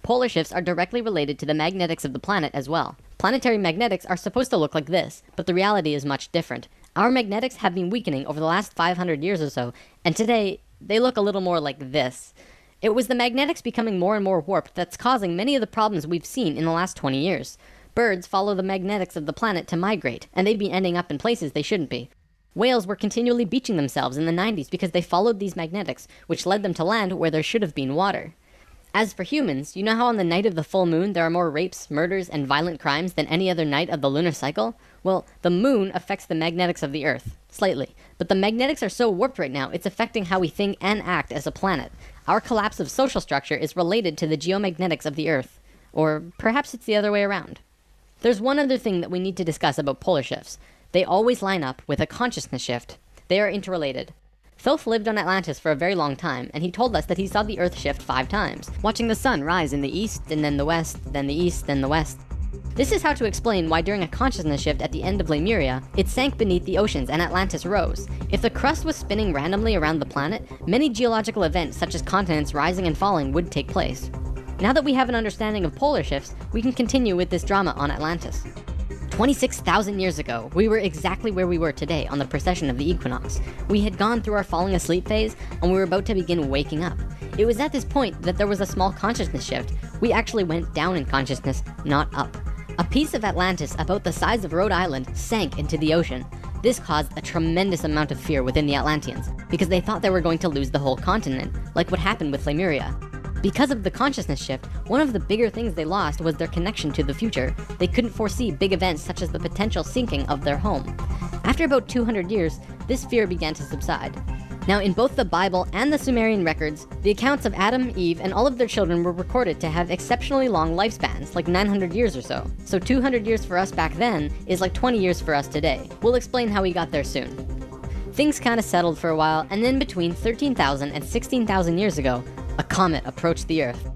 Polar shifts are directly related to the magnetics of the planet as well. Planetary magnetics are supposed to look like this, but the reality is much different. Our magnetics have been weakening over the last 500 years or so, and today, they look a little more like this. It was the magnetics becoming more and more warped that's causing many of the problems we've seen in the last 20 years. Birds follow the magnetics of the planet to migrate, and they've been ending up in places they shouldn't be. Whales were continually beaching themselves in the 90s because they followed these magnetics, which led them to land where there should have been water. As for humans, you know how on the night of the full moon there are more rapes, murders, and violent crimes than any other night of the lunar cycle? Well, the moon affects the magnetics of the Earth, slightly. But the magnetics are so warped right now, it's affecting how we think and act as a planet. Our collapse of social structure is related to the geomagnetics of the Earth. Or perhaps it's the other way around. There's one other thing that we need to discuss about polar shifts. They always line up with a consciousness shift. They are interrelated. Thoth lived on Atlantis for a very long time, and he told us that he saw the Earth shift 5 times, watching the sun rise in the east, and then the west, then the east, then the west. This is how to explain why during a consciousness shift at the end of Lemuria, it sank beneath the oceans and Atlantis rose. If the crust was spinning randomly around the planet, many geological events such as continents rising and falling would take place. Now that we have an understanding of polar shifts, we can continue with this drama on Atlantis. 26,000 years ago, we were exactly where we were today on the precession of the equinox. We had gone through our falling asleep phase, and we were about to begin waking up. It was at this point that there was a small consciousness shift. We actually went down in consciousness, not up. A piece of Atlantis about the size of Rhode Island sank into the ocean. This caused a tremendous amount of fear within the Atlanteans, because they thought they were going to lose the whole continent, like what happened with Lemuria. Because of the consciousness shift, one of the bigger things they lost was their connection to the future. They couldn't foresee big events such as the potential sinking of their home. After about 200 years, this fear began to subside. Now, in both the Bible and the Sumerian records, the accounts of Adam, Eve, and all of their children were recorded to have exceptionally long lifespans, like 900 years or so. So 200 years for us back then is like 20 years for us today. We'll explain how we got there soon. Things kinda settled for a while, and then between 13,000 and 16,000 years ago, a comet approached the Earth.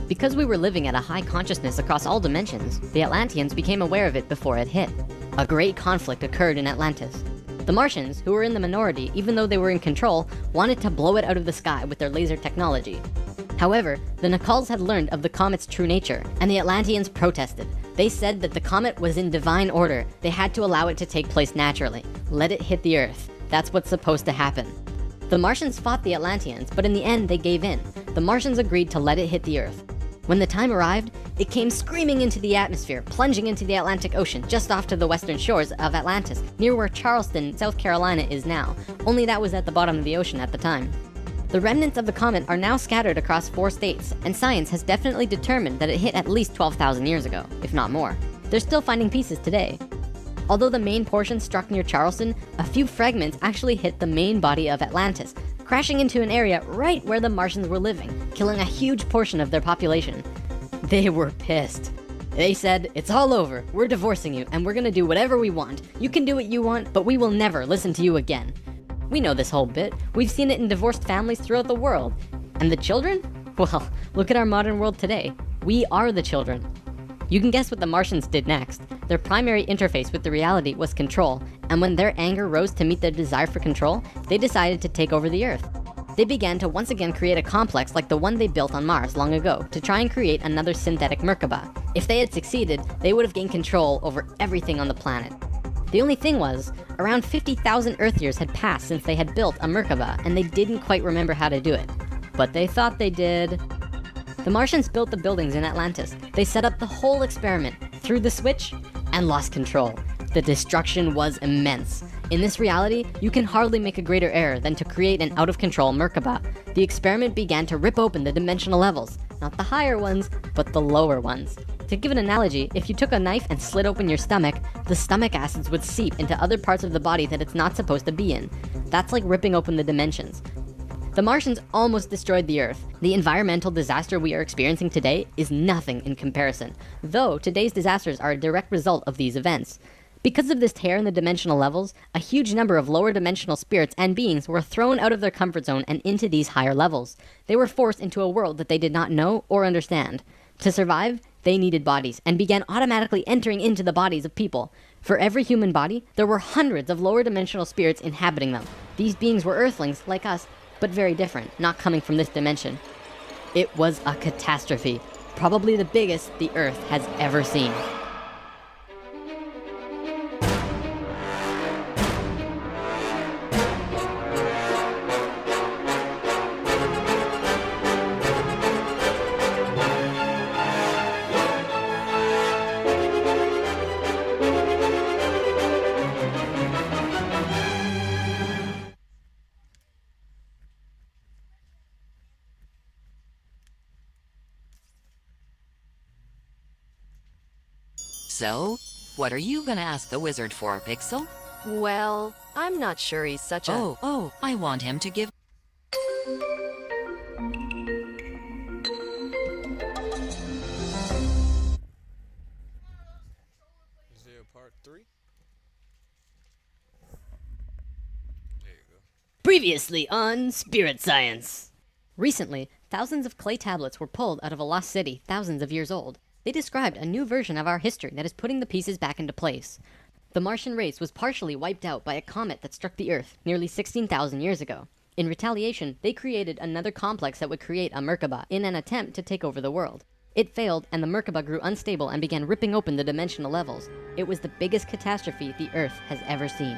Because we were living at a high consciousness across all dimensions, the Atlanteans became aware of it before it hit. A great conflict occurred in Atlantis. The Martians, who were in the minority even though they were in control, wanted to blow it out of the sky with their laser technology. However, the Nacals had learned of the comet's true nature, and the Atlanteans protested. They said that the comet was in divine order. They had to allow it to take place naturally. Let it hit the Earth. That's what's supposed to happen. The Martians fought the Atlanteans, but in the end they gave in. The Martians agreed to let it hit the Earth. When the time arrived, it came screaming into the atmosphere, plunging into the Atlantic Ocean just off to the western shores of Atlantis, near where Charleston, South Carolina is now, only that was at the bottom of the ocean at the time. The remnants of the comet are now scattered across 4 states, and science has definitely determined that it hit at least 12,000 years ago, if not more. They're still finding pieces today. Although the main portion struck near Charleston, a few fragments actually hit the main body of Atlantis, crashing into an area right where the Martians were living, killing a huge portion of their population. They were pissed. They said, "It's all over, we're divorcing you, and we're gonna do whatever we want. You can do what you want, but we will never listen to you again." We know this whole bit. We've seen it in divorced families throughout the world. And the children? Well, look at our modern world today. We are the children. You can guess what the Martians did next. Their primary interface with the reality was control, and when their anger rose to meet their desire for control, they decided to take over the Earth. They began to once again create a complex like the one they built on Mars long ago to try and create another synthetic Merkaba. If they had succeeded, they would have gained control over everything on the planet. The only thing was, around 50,000 Earth years had passed since they had built a Merkaba, and they didn't quite remember how to do it. But they thought they did. The Martians built the buildings in Atlantis. They set up the whole experiment, threw the switch, and lost control. The destruction was immense. In this reality, you can hardly make a greater error than to create an out-of-control Merkaba. The experiment began to rip open the dimensional levels, not the higher ones, but the lower ones. To give an analogy, if you took a knife and slit open your stomach, the stomach acids would seep into other parts of the body that it's not supposed to be in. That's like ripping open the dimensions. The Martians almost destroyed the Earth. The environmental disaster we are experiencing today is nothing in comparison, though today's disasters are a direct result of these events. Because of this tear in the dimensional levels, a huge number of lower dimensional spirits and beings were thrown out of their comfort zone and into these higher levels. They were forced into a world that they did not know or understand. To survive, they needed bodies and began automatically entering into the bodies of people. For every human body, there were hundreds of lower dimensional spirits inhabiting them. These beings were Earthlings, like us, but very different, not coming from this dimension. It was a catastrophe, probably the biggest the Earth has ever seen. So, what are you gonna ask the wizard for, Pixel? Well, I'm not sure he's such a... Oh, I want him to give... Is there a part 3? There you go. Previously on Spirit Science. Recently, thousands of clay tablets were pulled out of a lost city thousands of years old. They described a new version of our history that is putting the pieces back into place. The Martian race was partially wiped out by a comet that struck the Earth nearly 16,000 years ago. In retaliation, they created another complex that would create a Merkaba in an attempt to take over the world. It failed, and the Merkaba grew unstable and began ripping open the dimensional levels. It was the biggest catastrophe the Earth has ever seen.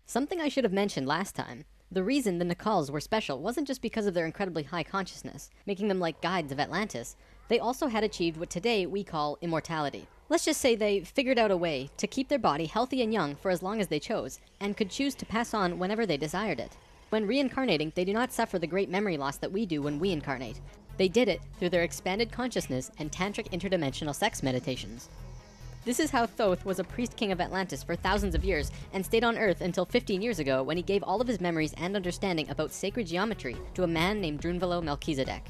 Something I should have mentioned last time. The reason the Nacals were special wasn't just because of their incredibly high consciousness, making them like guides of Atlantis. They also had achieved what today we call immortality. Let's just say they figured out a way to keep their body healthy and young for as long as they chose, and could choose to pass on whenever they desired it. When reincarnating, they do not suffer the great memory loss that we do when we incarnate. They did it through their expanded consciousness and tantric interdimensional sex meditations. This is how Thoth was a priest king of Atlantis for thousands of years and stayed on Earth until 15 years ago when he gave all of his memories and understanding about sacred geometry to a man named Drunvalo Melchizedek.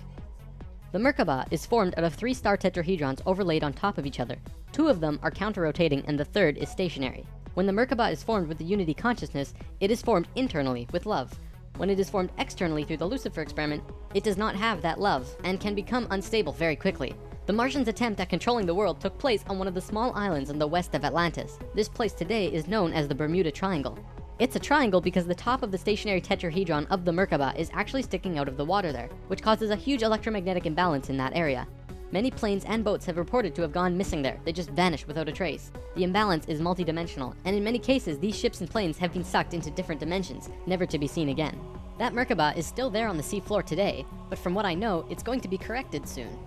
The Merkaba is formed out of 3 star tetrahedrons overlaid on top of each other. 2 of them are counter-rotating and the third is stationary. When the Merkaba is formed with the unity consciousness, it is formed internally with love. When it is formed externally through the Lucifer experiment, it does not have that love and can become unstable very quickly. The Martians' attempt at controlling the world took place on one of the small islands in the west of Atlantis. This place today is known as the Bermuda Triangle. It's a triangle because the top of the stationary tetrahedron of the Merkaba is actually sticking out of the water there, which causes a huge electromagnetic imbalance in that area. Many planes and boats have reported to have gone missing there. They just vanished without a trace. The imbalance is multidimensional, and in many cases, these ships and planes have been sucked into different dimensions, never to be seen again. That Merkaba is still there on the seafloor today, but from what I know, it's going to be corrected soon.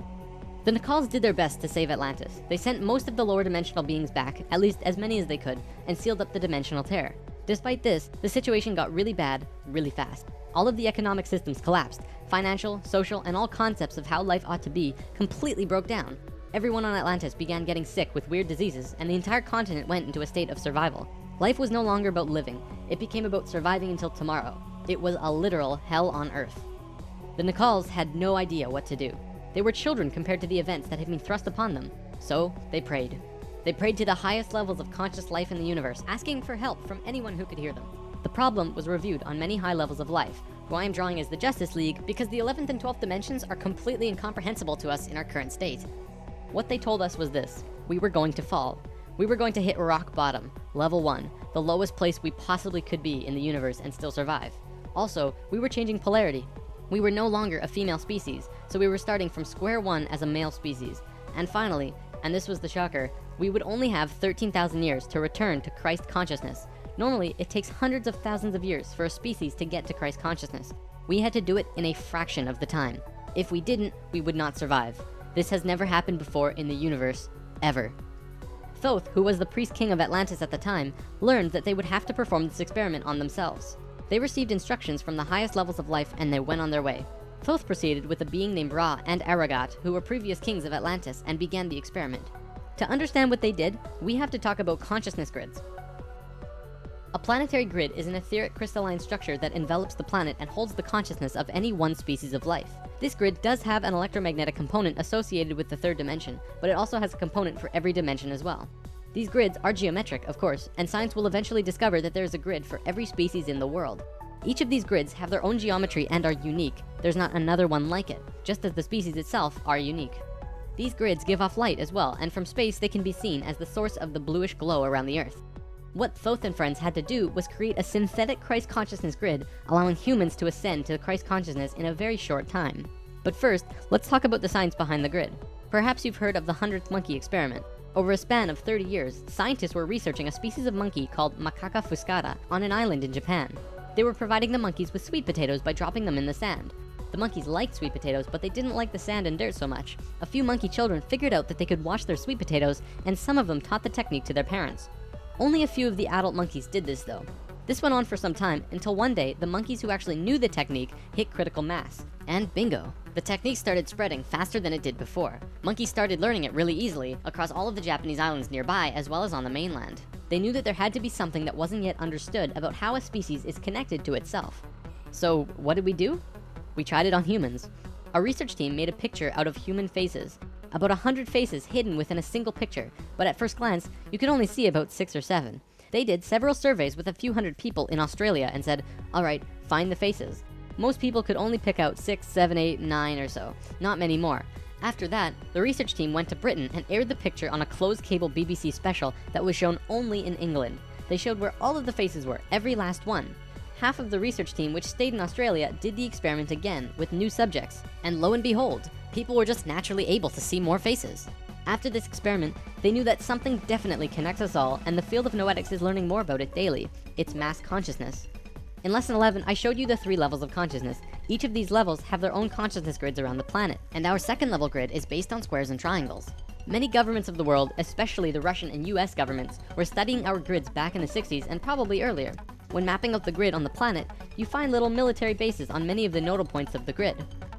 The Nacals did their best to save Atlantis. They sent most of the lower dimensional beings back, at least as many as they could, and sealed up the dimensional tear. Despite this, the situation got really bad, really fast. All of the economic systems collapsed. Financial, social, and all concepts of how life ought to be completely broke down. Everyone on Atlantis began getting sick with weird diseases, and the entire continent went into a state of survival. Life was no longer about living. It became about surviving until tomorrow. It was a literal hell on Earth. The Nacals had no idea what to do. They were children compared to the events that had been thrust upon them. So they prayed. They prayed to the highest levels of conscious life in the universe, asking for help from anyone who could hear them. The problem was reviewed on many high levels of life, who I am drawing as the Justice League because the 11th and 12th dimensions are completely incomprehensible to us in our current state. What they told us was this: we were going to fall. We were going to hit rock bottom, level 1, the lowest place we possibly could be in the universe and still survive. Also, we were changing polarity. We were no longer a female species, so we were starting from square one as a male species. And finally, and this was the shocker, we would only have 13,000 years to return to Christ consciousness. Normally, it takes hundreds of thousands of years for a species to get to Christ consciousness. We had to do it in a fraction of the time. If we didn't, we would not survive. This has never happened before in the universe, ever. Thoth, who was the priest king of Atlantis at the time, learned that they would have to perform this experiment on themselves. They received instructions from the highest levels of life and they went on their way. Thoth proceeded with a being named Ra and Aragat, who were previous kings of Atlantis, and began the experiment. To understand what they did, we have to talk about consciousness grids. A planetary grid is an etheric crystalline structure that envelops the planet and holds the consciousness of any one species of life. This grid does have an electromagnetic component associated with the third dimension, but it also has a component for every dimension as well. These grids are geometric, of course, and science will eventually discover that there is a grid for every species in the world. Each of these grids have their own geometry and are unique. There's not another one like it, just as the species itself are unique. These grids give off light as well, and from space they can be seen as the source of the bluish glow around the Earth. What Thoth and friends had to do was create a synthetic Christ consciousness grid, allowing humans to ascend to Christ consciousness in a very short time. But first, let's talk about the science behind the grid. Perhaps you've heard of the 100th monkey experiment. Over a span of 30 years, scientists were researching a species of monkey called Macaca fuscata on an island in Japan. They were providing the monkeys with sweet potatoes by dropping them in the sand. The monkeys liked sweet potatoes, but they didn't like the sand and dirt so much. A few monkey children figured out that they could wash their sweet potatoes, and some of them taught the technique to their parents. Only a few of the adult monkeys did this though. This went on for some time until one day the monkeys who actually knew the technique hit critical mass. And bingo, the technique started spreading faster than it did before. Monkeys started learning it really easily across all of the Japanese islands nearby as well as on the mainland. They knew that there had to be something that wasn't yet understood about how a species is connected to itself. So what did we do? We tried it on humans. A research team made a picture out of human faces. About 100 faces hidden within a single picture, but at first glance, you could only see about 6 or 7. They did several surveys with a few hundred people in Australia and said, alright, find the faces. Most people could only pick out 6, 7, 8, 9 or so, not many more. After that, the research team went to Britain and aired the picture on a closed cable BBC special that was shown only in England. They showed where all of the faces were, every last one. Half of the research team, which stayed in Australia, did the experiment again with new subjects. And lo and behold, people were just naturally able to see more faces. After this experiment, they knew that something definitely connects us all, and the field of noetics is learning more about it daily. It's mass consciousness. In lesson 11, I showed you the 3 levels of consciousness. Each of these levels have their own consciousness grids around the planet, and our second level grid is based on squares and triangles. Many governments of the world, especially the Russian and US governments, were studying our grids back in the 60s and probably earlier. When mapping out the grid on the planet, you find little military bases on many of the nodal points of the grid.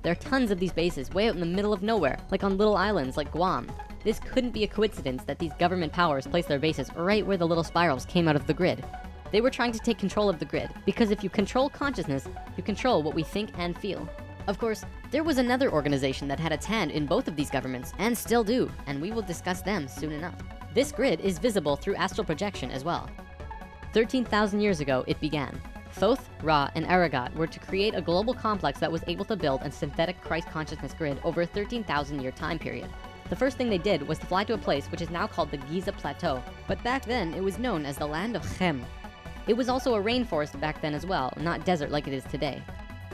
There are tons of these bases way out in the middle of nowhere, like on little islands like Guam. This couldn't be a coincidence that these government powers placed their bases right where the little spirals came out of the grid. They were trying to take control of the grid, because if you control consciousness, you control what we think and feel. Of course, there was another organization that had its hand in both of these governments, and still do, and we will discuss them soon enough. This grid is visible through astral projection as well. 13,000 years ago, it began. Thoth, Ra, and Aragat were to create a global complex that was able to build a synthetic Christ consciousness grid over a 13,000 year time period. The first thing they did was to fly to a place which is now called the Giza Plateau, but back then it was known as the land of Chem. It was also a rainforest back then as well, not desert like it is today.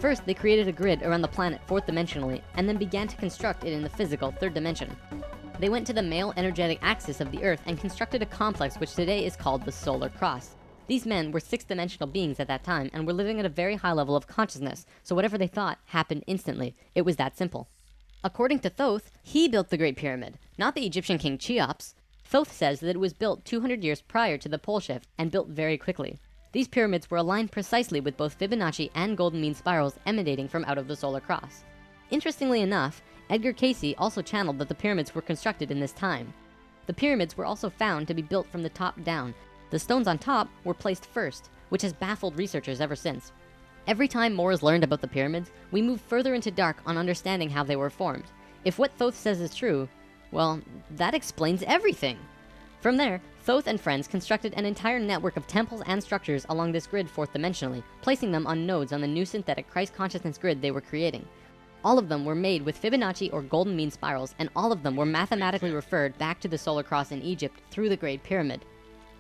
First, they created a grid around the planet fourth dimensionally, and then began to construct it in the physical third dimension. They went to the male energetic axis of the Earth and constructed a complex which today is called the Solar Cross. These men were sixth-dimensional beings at that time and were living at a very high level of consciousness, so whatever they thought happened instantly. It was that simple. According to Thoth, he built the Great Pyramid, not the Egyptian king Cheops. Thoth says that it was built 200 years prior to the pole shift and built very quickly. These pyramids were aligned precisely with both Fibonacci and golden mean spirals emanating from out of the Solar Cross. Interestingly enough, Edgar Cayce also channeled that the pyramids were constructed in this time. The pyramids were also found to be built from the top down. The stones on top were placed first, which has baffled researchers ever since. Every time more is learned about the pyramids, we move further into dark on understanding how they were formed. If what Thoth says is true, well, that explains everything. From there, Thoth and friends constructed an entire network of temples and structures along this grid fourth dimensionally, placing them on nodes on the new synthetic Christ consciousness grid they were creating. All of them were made with Fibonacci or golden mean spirals, and all of them were mathematically referred back to the Solar Cross in Egypt through the Great Pyramid.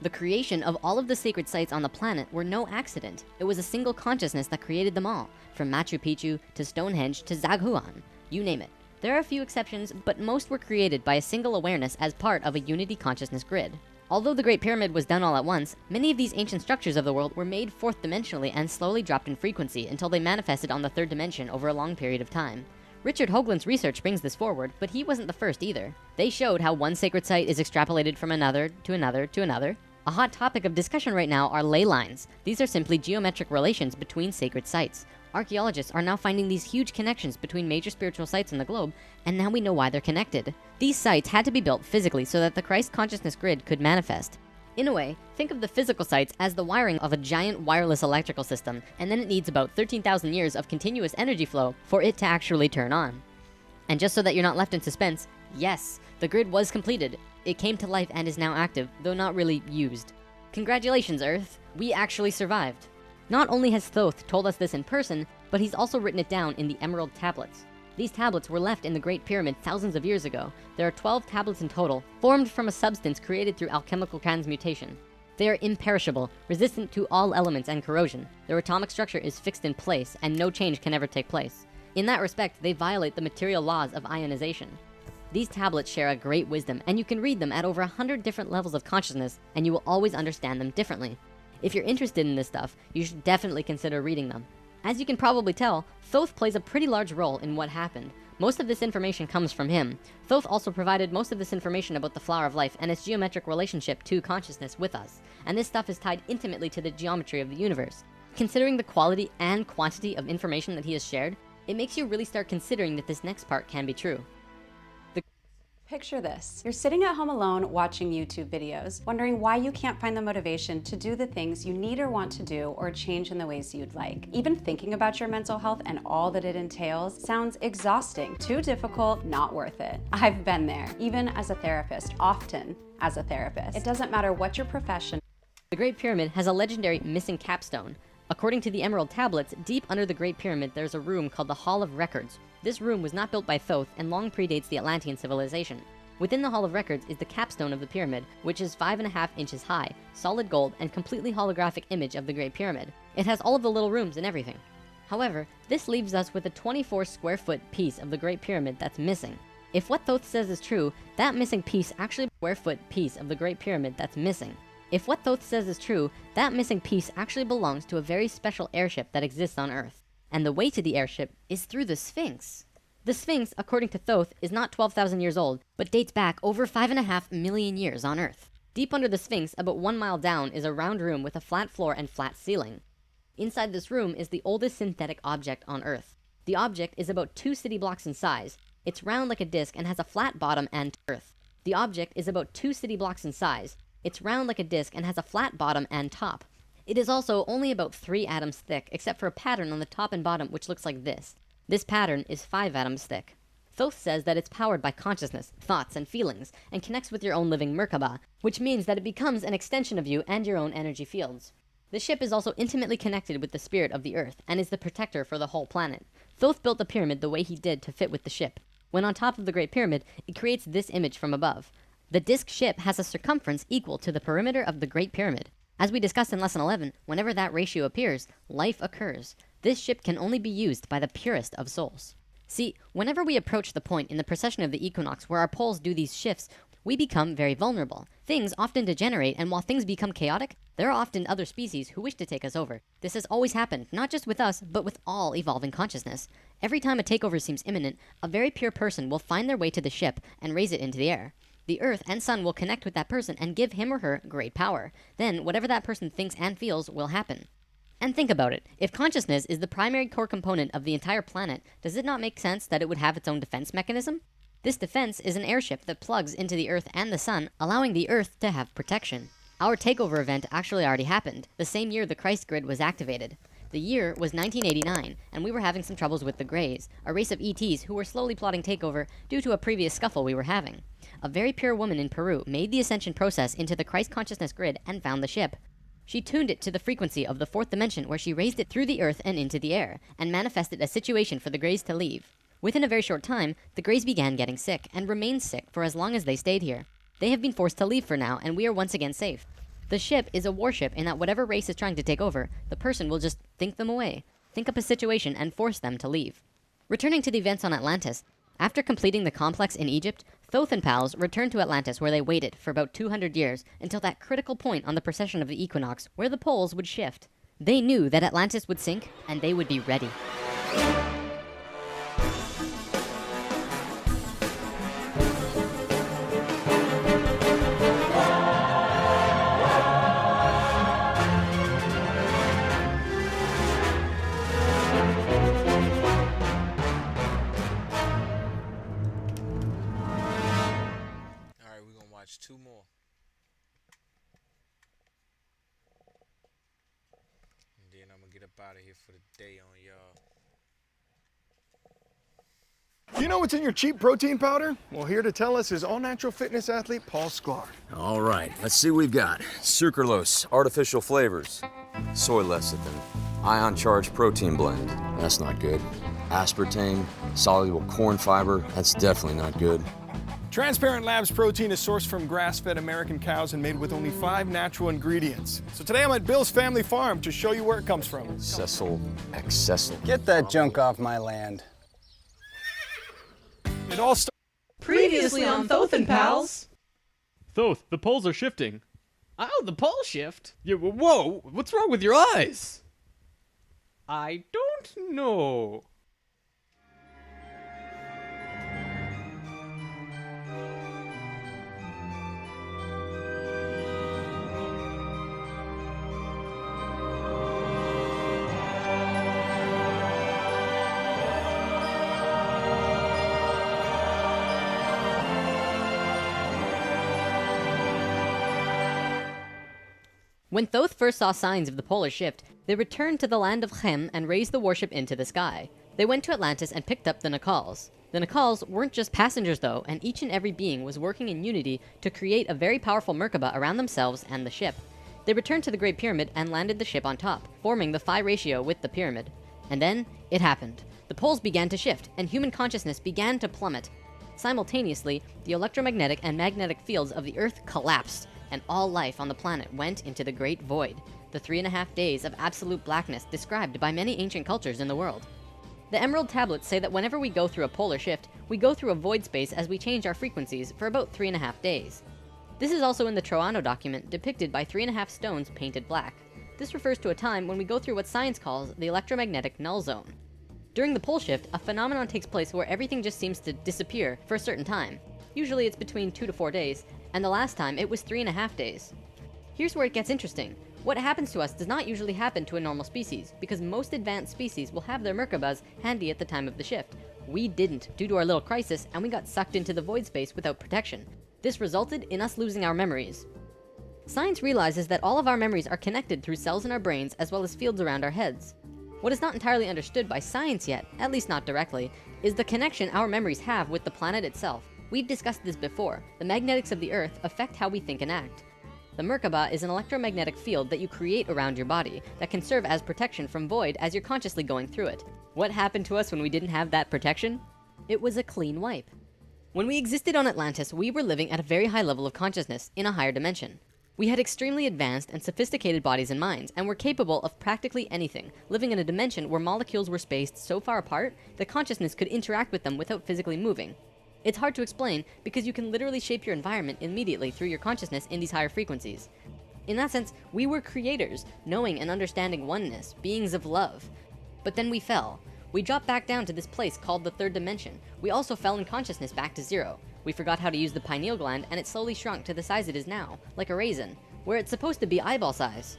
The creation of all of the sacred sites on the planet were no accident. It was a single consciousness that created them all, from Machu Picchu to Stonehenge to Zaghuan, you name it. There are a few exceptions, but most were created by a single awareness as part of a unity consciousness grid. Although the Great Pyramid was done all at once, many of these ancient structures of the world were made fourth dimensionally and slowly dropped in frequency until they manifested on the third dimension over a long period of time. Richard Hoagland's research brings this forward, but he wasn't the first either. They showed how one sacred site is extrapolated from another to another to another. A hot topic of discussion right now are ley lines. These are simply geometric relations between sacred sites. Archaeologists are now finding these huge connections between major spiritual sites in the globe, and now we know why they're connected. These sites had to be built physically so that the Christ consciousness grid could manifest. In a way, think of the physical sites as the wiring of a giant wireless electrical system, and then it needs about 13,000 years of continuous energy flow for it to actually turn on. And just so that you're not left in suspense, yes, the grid was completed. It came to life and is now active, though not really used. Congratulations, Earth. We actually survived. Not only has Thoth told us this in person, but he's also written it down in the Emerald Tablets. These tablets were left in the Great Pyramid thousands of years ago. There are 12 tablets in total, formed from a substance created through alchemical transmutation. They are imperishable, resistant to all elements and corrosion. Their atomic structure is fixed in place, and no change can ever take place. In that respect, they violate the material laws of ionization. These tablets share a great wisdom, and you can read them at over 100 different levels of consciousness, and you will always understand them differently. If you're interested in this stuff, you should definitely consider reading them. As you can probably tell, Thoth plays a pretty large role in what happened. Most of this information comes from him. Thoth also provided most of this information about the flower of life and its geometric relationship to consciousness with us. And this stuff is tied intimately to the geometry of the universe. Considering the quality and quantity of information that he has shared, it makes you really start considering that this next part can be true. Picture this. You're sitting at home alone watching YouTube videos, wondering why you can't find the motivation to do the things you need or want to do or change in the ways you'd like. Even thinking about your mental health and all that it entails sounds exhausting, too difficult, not worth it. I've been there, even as a therapist, often as a therapist. It doesn't matter what your profession. The Great Pyramid has a legendary missing capstone. According to the Emerald Tablets, deep under the Great Pyramid there's a room called the Hall of Records. This room was not built by Thoth and long predates the Atlantean civilization. Within the Hall of Records is the capstone of the pyramid, which is 5.5 inches high, solid gold, and completely holographic image of the Great Pyramid. It has all of the little rooms and everything. However, this leaves us with a 24 square foot piece of the Great Pyramid that's missing. If what Thoth says is true, that missing piece actually square foot piece of the Great Pyramid that's missing. If what Thoth says is true, that missing piece actually belongs to a very special airship that exists on Earth. And the way to the airship is through the Sphinx. The Sphinx, according to Thoth, is not 12,000 years old, but dates back over 5.5 million years on Earth. Deep under the Sphinx, about 1 mile down, is a round room with a flat floor and flat ceiling. Inside this room is the oldest synthetic object on Earth. The object is about 2 city blocks in size. It's round like a disc and has a flat bottom and earth. The object is about 2 city blocks in size. It's round like a disc and has a flat bottom and top. It is also only about 3 atoms thick, except for a pattern on the top and bottom which looks like this. This pattern is 5 atoms thick. Thoth says that it's powered by consciousness, thoughts, and feelings, and connects with your own living Merkaba, which means that it becomes an extension of you and your own energy fields. The ship is also intimately connected with the spirit of the earth, and is the protector for the whole planet. Thoth built the pyramid the way he did to fit with the ship. When on top of the Great Pyramid, it creates this image from above. The disc ship has a circumference equal to the perimeter of the Great Pyramid. As we discussed in Lesson 11, whenever that ratio appears, life occurs. This ship can only be used by the purest of souls. See, whenever we approach the point in the precession of the equinox where our poles do these shifts, we become very vulnerable. Things often degenerate, and while things become chaotic, there are often other species who wish to take us over. This has always happened, not just with us, but with all evolving consciousness. Every time a takeover seems imminent, a very pure person will find their way to the ship and raise it into the air. The earth and sun will connect with that person and give him or her great power. Then, whatever that person thinks and feels will happen. And think about it. If consciousness is the primary core component of the entire planet, does it not make sense that it would have its own defense mechanism? This defense is an airship that plugs into the earth and the sun, allowing the earth to have protection. Our takeover event actually already happened, the same year the Christ grid was activated. The year was 1989, and we were having some troubles with the Greys, a race of ETs who were slowly plotting takeover due to a previous scuffle we were having. A very pure woman in Peru made the ascension process into the Christ consciousness grid and found the ship. She tuned it to the frequency of the 4th dimension, where she raised it through the earth and into the air, and manifested a situation for the Greys to leave. Within a very short time, the Greys began getting sick, and remained sick for as long as they stayed here. They have been forced to leave for now, and we are once again safe. The ship is a warship in that whatever race is trying to take over, the person will just think them away, think up a situation, and force them to leave. Returning to the events on Atlantis, after completing the complex in Egypt, Thoth and pals returned to Atlantis, where they waited for about 200 years until that critical point on the precession of the equinox where the poles would shift. They knew that Atlantis would sink, and they would be ready. Watch 2 more. And then I'm gonna get up out of here for the day on y'all. You know what's in your cheap protein powder? Well, here to tell us is all-natural fitness athlete Paul Sklar. All right, let's see what we've got. Sucralose, artificial flavors, soy lecithin, ion-charged protein blend. That's not good. Aspartame, soluble corn fiber. That's definitely not good. Transparent Labs protein is sourced from grass-fed American cows and made with only 5 natural ingredients. So today I'm at Bill's family farm to show you where it comes from. Cecil, Cecil. Get that junk off my land. It all started Previously on Thoth and Pals. Thoth, the poles are shifting. Oh, the pole shift? Yeah, whoa, what's wrong with your eyes? I don't know. When Thoth first saw signs of the polar shift, they returned to the land of Chem and raised the warship into the sky. They went to Atlantis and picked up the Nakals. The Nakals weren't just passengers though, and each and every being was working in unity to create a very powerful Merkaba around themselves and the ship. They returned to the Great Pyramid and landed the ship on top, forming the phi ratio with the pyramid. And then, it happened. The poles began to shift, and human consciousness began to plummet. Simultaneously, the electromagnetic and magnetic fields of the Earth collapsed, and all life on the planet went into the Great Void, the 3.5 days of absolute blackness described by many ancient cultures in the world. The Emerald Tablets say that whenever we go through a polar shift, we go through a void space as we change our frequencies for about 3.5 days. This is also in the Troano document, depicted by 3.5 stones painted black. This refers to a time when we go through what science calls the electromagnetic null zone. During the pole shift, a phenomenon takes place where everything just seems to disappear for a certain time. Usually it's between 2 to 4 days, and the last time it was 3.5 days. Here's where it gets interesting. What happens to us does not usually happen to a normal species, because most advanced species will have their Merkabahs handy at the time of the shift. We didn't, due to our little crisis, and we got sucked into the void space without protection. This resulted in us losing our memories. Science realizes that all of our memories are connected through cells in our brains as well as fields around our heads. What is not entirely understood by science yet, at least not directly, is the connection our memories have with the planet itself. We've discussed this before. The magnetics of the Earth affect how we think and act. The Merkabah is an electromagnetic field that you create around your body that can serve as protection from void as you're consciously going through it. What happened to us when we didn't have that protection? It was a clean wipe. When we existed on Atlantis, we were living at a very high level of consciousness in a higher dimension. We had extremely advanced and sophisticated bodies and minds, and were capable of practically anything, living in a dimension where molecules were spaced so far apart that consciousness could interact with them without physically moving. It's hard to explain because you can literally shape your environment immediately through your consciousness in these higher frequencies. In that sense, we were creators, knowing and understanding oneness, beings of love. But then we fell. We dropped back down to this place called the third dimension. We also fell in consciousness back to zero. We forgot how to use the pineal gland, and it slowly shrunk to the size it is now, like a raisin, where it's supposed to be eyeball size.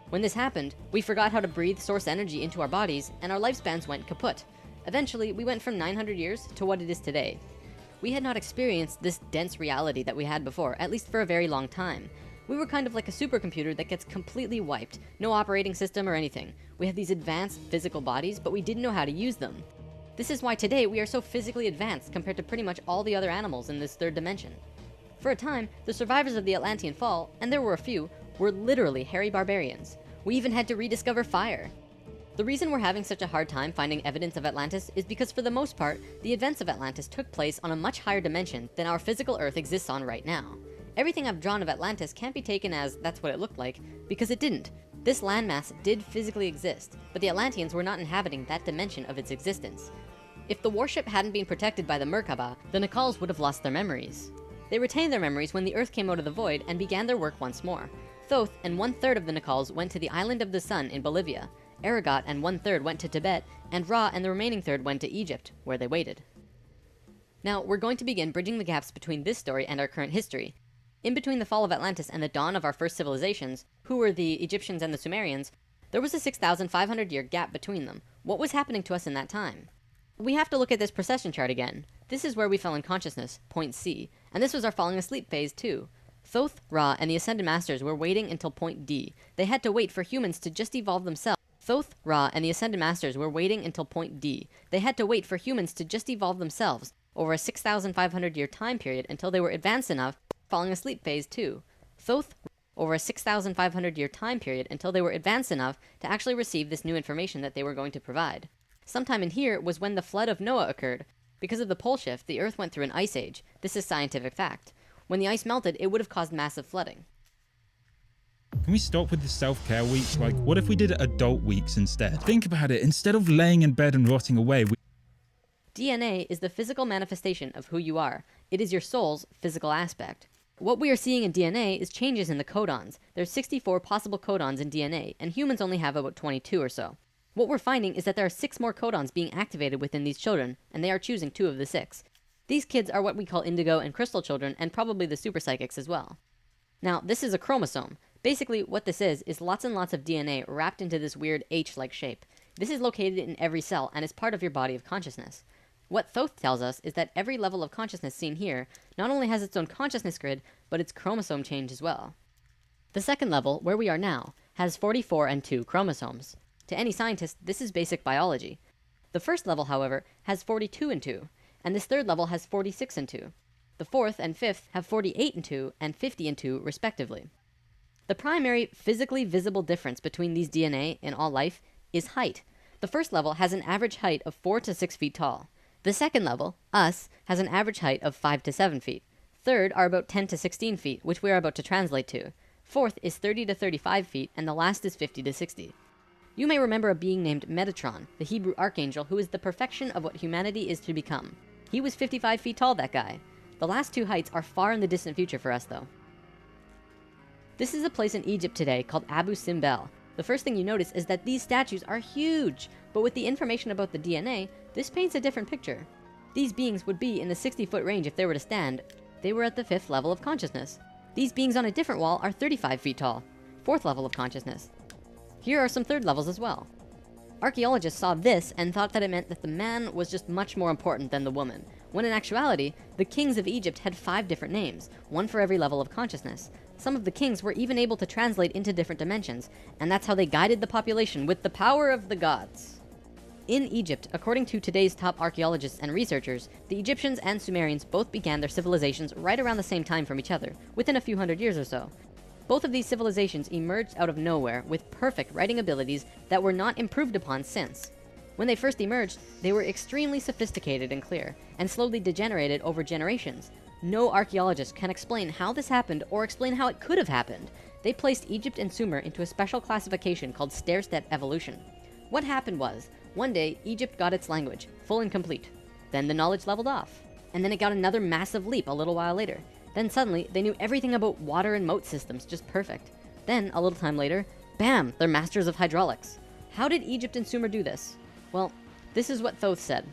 When this happened, we forgot how to breathe source energy into our bodies, and our lifespans went kaput. Eventually, we went from 900 years to what it is today. We had not experienced this dense reality that we had before, at least for a very long time. We were kind of like a supercomputer that gets completely wiped. No operating system or anything. We had these advanced physical bodies, but we didn't know how to use them. This is why today we are so physically advanced compared to pretty much all the other animals in this third dimension. For a time, the survivors of the Atlantean fall, and there were a few, were literally hairy barbarians. We even had to rediscover fire. The reason we're having such a hard time finding evidence of Atlantis is because for the most part, the events of Atlantis took place on a much higher dimension than our physical Earth exists on right now. Everything I've drawn of Atlantis can't be taken as that's what it looked like, because it didn't. This landmass did physically exist, but the Atlanteans were not inhabiting that dimension of its existence. If the warship hadn't been protected by the Merkabah, the Nacals would have lost their memories. They retained their memories when the Earth came out of the void and began their work once more. Thoth and 1/3 of the Nacals went to the Island of the Sun in Bolivia. Aragot and 1/3 went to Tibet, and Ra and the remaining third went to Egypt, where they waited. Now, we're going to begin bridging the gaps between this story and our current history. In between the fall of Atlantis and the dawn of our first civilizations, who were the Egyptians and the Sumerians, there was a 6,500-year gap between them. What was happening to us in that time? We have to look at this precession chart again. This is where we fell in consciousness, point C, and this was our falling asleep phase too. Thoth, Ra, and the Ascended Masters were waiting until point D. They had to wait for humans to just evolve themselves. Thoth, Ra, and the Ascended Masters were waiting until point D. They had to wait for humans to just evolve themselves over a 6,500-year time period until they were advanced enough, falling asleep phase 2. Thoth, over a 6,500-year time period until they were advanced enough to actually receive this new information that they were going to provide. Sometime in here was when the flood of Noah occurred. Because of the pole shift, the Earth went through an ice age. This is scientific fact. When the ice melted, it would have caused massive flooding. Can we stop with the self-care weeks? Like, what if we did adult weeks instead? Think about it. Instead of laying in bed and rotting away, DNA is the physical manifestation of who you are. It is your soul's physical aspect. What we are seeing in DNA is changes in the codons. There's 64 possible codons in DNA, and humans only have about 22 or so. What we're finding is that there are 6 more codons being activated within these children, and they are choosing 2 of the 6. These kids are what we call indigo and crystal children, and probably the super psychics as well. Now, this is a chromosome. Basically, what this is lots and lots of DNA wrapped into this weird H-like shape. This is located in every cell and is part of your body of consciousness. What Thoth tells us is that every level of consciousness seen here not only has its own consciousness grid, but its chromosome change as well. The second level, where we are now, has 44 and 2 chromosomes. To any scientist, this is basic biology. The first level, however, has 42 and 2, and this third level has 46 and 2. The fourth and fifth have 48 and 2 and 50 and 2, respectively. The primary physically visible difference between these DNA in all life is height. The first level has an average height of 4 to 6 feet tall. The second level, us, has an average height of 5 to 7 feet. Third are about 10 to 16 feet, which we are about to translate to. Fourth is 30 to 35 feet, and the last is 50 to 60. You may remember a being named Metatron, the Hebrew archangel who is the perfection of what humanity is to become. He was 55 feet tall, that guy. The last 2 heights are far in the distant future for us, though. This is a place in Egypt today called Abu Simbel. The first thing you notice is that these statues are huge, but with the information about the DNA, this paints a different picture. These beings would be in the 60-foot range if they were to stand. They were at the 5th level of consciousness. These beings on a different wall are 35 feet tall. fourth level of consciousness. Here are some third levels as well. Archaeologists saw this and thought that it meant that the man was just much more important than the woman, when in actuality, the kings of Egypt had 5 different names, one for every level of consciousness. Some of the kings were even able to translate into different dimensions, and that's how they guided the population with the power of the gods. In Egypt, according to today's top archaeologists and researchers, the Egyptians and Sumerians both began their civilizations right around the same time from each other, within a few hundred years or so. Both of these civilizations emerged out of nowhere with perfect writing abilities that were not improved upon since. When they first emerged, they were extremely sophisticated and clear, and slowly degenerated over generations. No archaeologist can explain how this happened or explain how it could have happened. They placed Egypt and Sumer into a special classification called stair-step evolution. What happened was, one day, Egypt got its language, full and complete. Then the knowledge leveled off. And then it got another massive leap a little while later. Then suddenly, they knew everything about water and moat systems just perfect. Then, a little time later, bam, they're masters of hydraulics. How did Egypt and Sumer do this? Well, this is what Thoth said.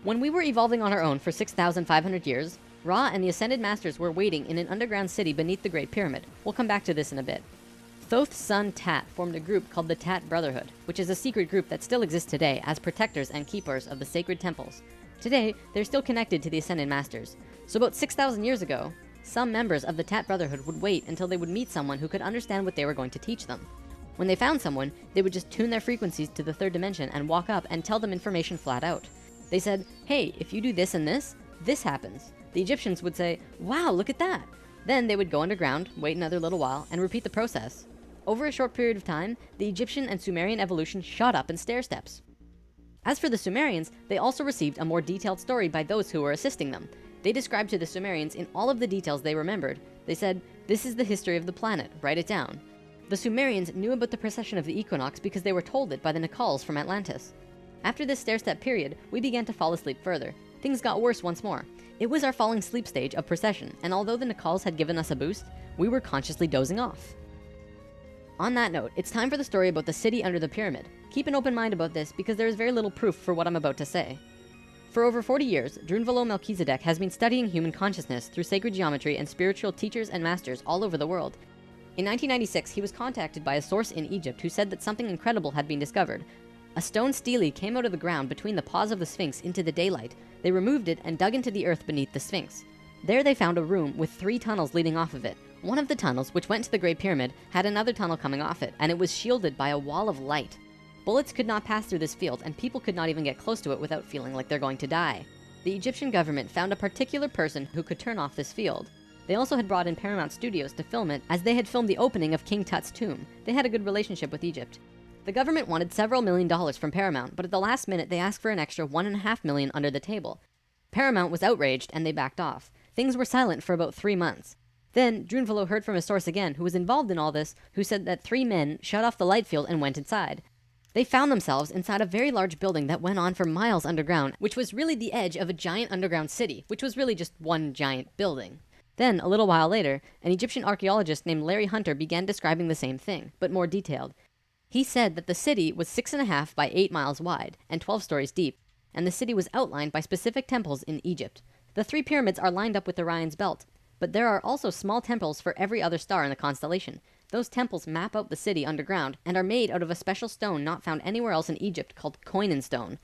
When we were evolving on our own for 6,500 years, Ra and the Ascended Masters were waiting in an underground city beneath the Great Pyramid. We'll come back to this in a bit. Thoth's son Tat formed a group called the Tat Brotherhood, which is a secret group that still exists today as protectors and keepers of the sacred temples. Today, they're still connected to the Ascended Masters. So about 6,000 years ago, some members of the Tat Brotherhood would wait until they would meet someone who could understand what they were going to teach them. When they found someone, they would just tune their frequencies to the 3rd dimension and walk up and tell them information flat out. They said, hey, if you do this and this happens. The Egyptians would say, wow, look at that. Then they would go underground, wait another little while, and repeat the process. Over a short period of time, the Egyptian and Sumerian evolution shot up in stair steps. As for the Sumerians, they also received a more detailed story by those who were assisting them. They described to the Sumerians in all of the details they remembered. They said, this is the history of the planet, write it down. The Sumerians knew about the precession of the equinox because they were told it by the Nacals from Atlantis. After this stair-step period, we began to fall asleep further. Things got worse once more. It was our falling sleep stage of precession, and although the Nacals had given us a boost, we were consciously dozing off. On that note, it's time for the story about the city under the pyramid. Keep an open mind about this because there is very little proof for what I'm about to say. For over 40 years, Drunvalo Melchizedek has been studying human consciousness through sacred geometry and spiritual teachers and masters all over the world. In 1996, he was contacted by a source in Egypt who said that something incredible had been discovered. A stone stele came out of the ground between the paws of the Sphinx into the daylight. They removed it and dug into the earth beneath the Sphinx. There they found a room with 3 tunnels leading off of it. One of the tunnels, which went to the Great Pyramid, had another tunnel coming off it, and it was shielded by a wall of light. Bullets could not pass through this field, and people could not even get close to it without feeling like they're going to die. The Egyptian government found a particular person who could turn off this field. They also had brought in Paramount Studios to film it, as they had filmed the opening of King Tut's tomb. They had a good relationship with Egypt. The government wanted several $1 million from Paramount, but at the last minute they asked for an extra $1.5 million under the table. Paramount was outraged and they backed off. Things were silent for about 3 months. Then, Drunvalo heard from a source again who was involved in all this, who said that 3 men shut off the light field and went inside. They found themselves inside a very large building that went on for miles underground, which was really the edge of a giant underground city, which was really just one giant building. Then, a little while later, an Egyptian archaeologist named Larry Hunter began describing the same thing, but more detailed. He said that the city was 6.5 by 8 miles wide and 12 stories deep, and the city was outlined by specific temples in Egypt. The 3 pyramids are lined up with Orion's belt, but there are also small temples for every other star in the constellation. Those temples map out the city underground and are made out of a special stone not found anywhere else in Egypt called Koinen stone.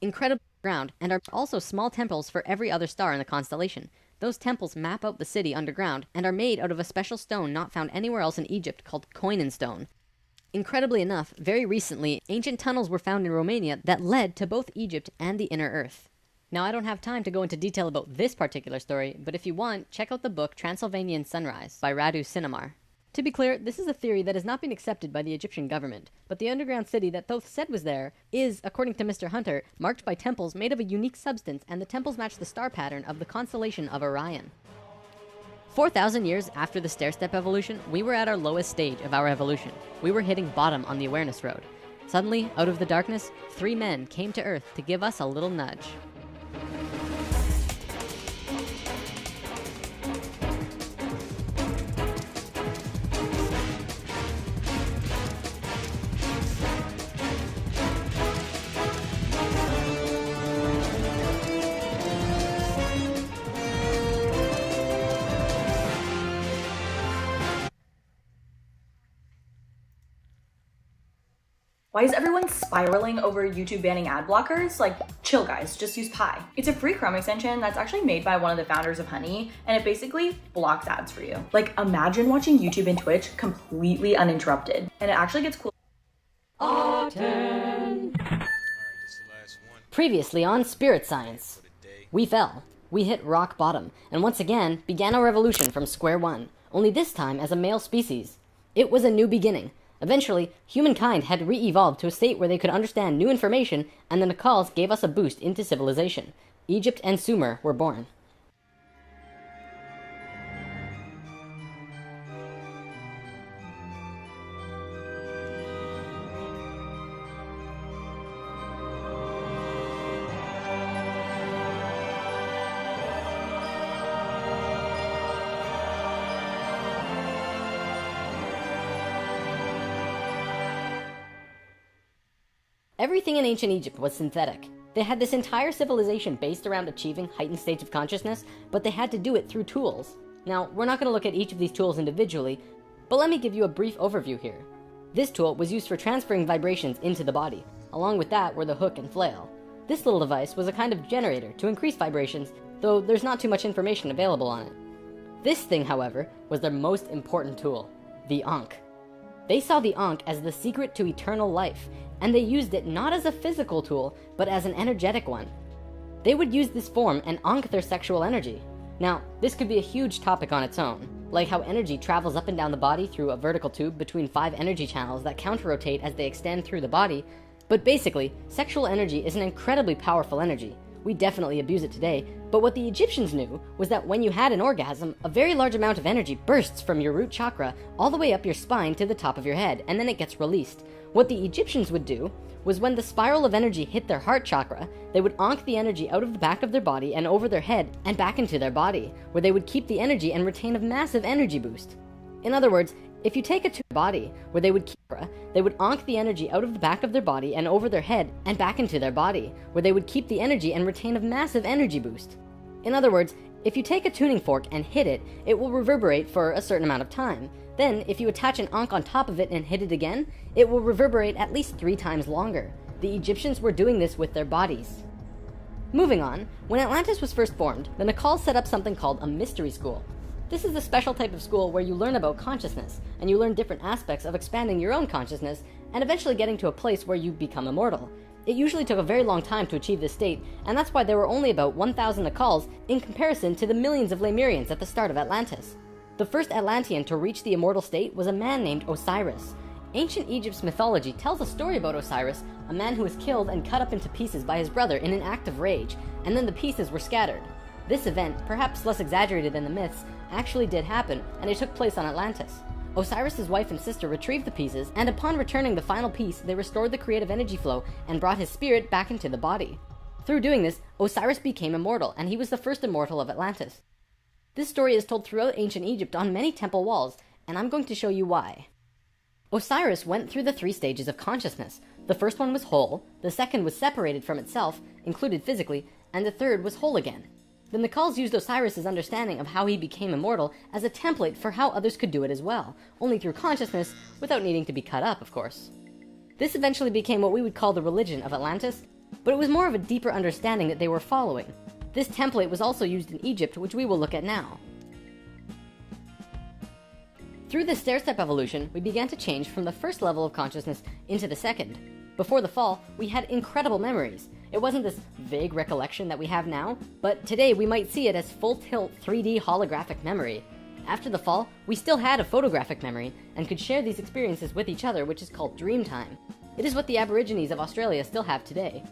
Incredible ground, and are also small temples for every other star in the constellation. Those temples map out the city underground and are made out of a special stone not found anywhere else in Egypt called Koinen stone. Incredibly enough, very recently, ancient tunnels were found in Romania that led to both Egypt and the inner earth. Now, I don't have time to go into detail about this particular story, but if you want, check out the book Transylvanian Sunrise by Radu Sinamar. To be clear, this is a theory that has not been accepted by the Egyptian government, but the underground city that Thoth said was there is, according to Mr. Hunter, marked by temples made of a unique substance, and the temples match the star pattern of the constellation of Orion. 4,000 years after the stair-step evolution, we were at our lowest stage of our evolution. We were hitting bottom on the awareness road. Suddenly, out of the darkness, 3 men came to Earth to give us a little nudge. Why is everyone spiraling over YouTube banning ad blockers? Like, chill guys, just use Pi. It's a free Chrome extension that's actually made by one of the founders of Honey, and it basically blocks ads for you. Like, imagine watching YouTube and Twitch completely uninterrupted, and it actually gets cool. Previously on Spirit Science, we fell, we hit rock bottom, and once again began our revolution from square one, only this time as a male species. It was a new beginning. Eventually, humankind had re-evolved to a state where they could understand new information, and the Nakals gave us a boost into civilization. Egypt and Sumer were born. Everything in ancient Egypt was synthetic. They had this entire civilization based around achieving heightened states of consciousness, but they had to do it through tools. Now, we're not going to look at each of these tools individually, but let me give you a brief overview here. This tool was used for transferring vibrations into the body. Along with that were the hook and flail. This little device was a kind of generator to increase vibrations, though there's not too much information available on it. This thing, however, was their most important tool, the Ankh. They saw the Ankh as the secret to eternal life, and they used it not as a physical tool, but as an energetic one. They would use this form and ankh their sexual energy. Now, this could be a huge topic on its own, like how energy travels up and down the body through a vertical tube between 5 energy channels that counter-rotate as they extend through the body, but basically, sexual energy is an incredibly powerful energy. We definitely abuse it today, but what the Egyptians knew was that when you had an orgasm, a very large amount of energy bursts from your root chakra all the way up your spine to the top of your head, and then it gets released. What the Egyptians would do was when the spiral of energy hit their heart chakra, they would ankh the energy out of the back of their body and over their head and back into their body, where they would keep the energy and retain a massive energy boost. In other words, if you take a body where they would ankh the energy out of the back of their body and over their head and back into their body, where they would keep the energy and retain a massive energy boost. In other words, if you take a tuning fork and hit it, it will reverberate for a certain amount of time. Then, if you attach an ankh on top of it and hit it again, it will reverberate at least 3 times longer. The Egyptians were doing this with their bodies. Moving on, when Atlantis was first formed, the Nakals set up something called a mystery school. This is a special type of school where you learn about consciousness, and you learn different aspects of expanding your own consciousness, and eventually getting to a place where you become immortal. It usually took a very long time to achieve this state, and that's why there were only about 1,000 Nakals in comparison to the millions of Lemurians at the start of Atlantis. The first Atlantean to reach the immortal state was a man named Osiris. Ancient Egypt's mythology tells a story about Osiris, a man who was killed and cut up into pieces by his brother in an act of rage, and then the pieces were scattered. This event, perhaps less exaggerated than the myths, actually did happen, and it took place on Atlantis. Osiris's wife and sister retrieved the pieces, and upon returning the final piece, they restored the creative energy flow and brought his spirit back into the body. Through doing this, Osiris became immortal, and he was the first immortal of Atlantis. This story is told throughout ancient Egypt on many temple walls, and I'm going to show you why. Osiris went through the 3 stages of consciousness. The first one was whole, the second was separated from itself, included physically, and the third was whole again. The Nakals used Osiris's understanding of how he became immortal as a template for how others could do it as well, only through consciousness, without needing to be cut up, of course. This eventually became what we would call the religion of Atlantis, but it was more of a deeper understanding that they were following. This template was also used in Egypt, which we will look at now. Through this stair-step evolution, we began to change from the first level of consciousness into the second. Before the fall, we had incredible memories. It wasn't this vague recollection that we have now, but today we might see it as full-tilt 3D holographic memory. After the fall, we still had a photographic memory, and could share these experiences with each other, which is called dream time. It is what the Aborigines of Australia still have today.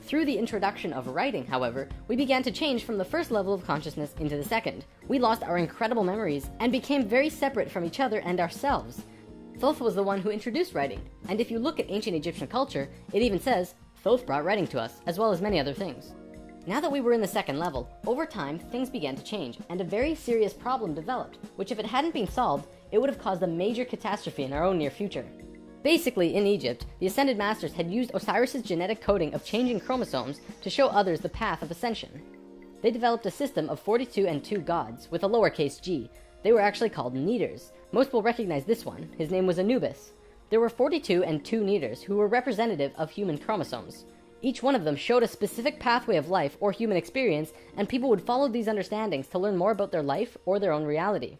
Through the introduction of writing, however, we began to change from the first level of consciousness into the second. We lost our incredible memories, and became very separate from each other and ourselves. Thoth was the one who introduced writing, and if you look at ancient Egyptian culture, it even says, Thoth brought writing to us, as well as many other things. Now that we were in the second level, over time, things began to change, and a very serious problem developed, which if it hadn't been solved, it would have caused a major catastrophe in our own near future. Basically, in Egypt, the Ascended Masters had used Osiris's genetic coding of changing chromosomes to show others the path of ascension. They developed a system of 42 and 2 gods, with a lowercase g. They were actually called Neiters. Most will recognize this one. His name was Anubis. There were 42 and 2 neuters who were representative of human chromosomes. Each one of them showed a specific pathway of life or human experience, and people would follow these understandings to learn more about their life or their own reality.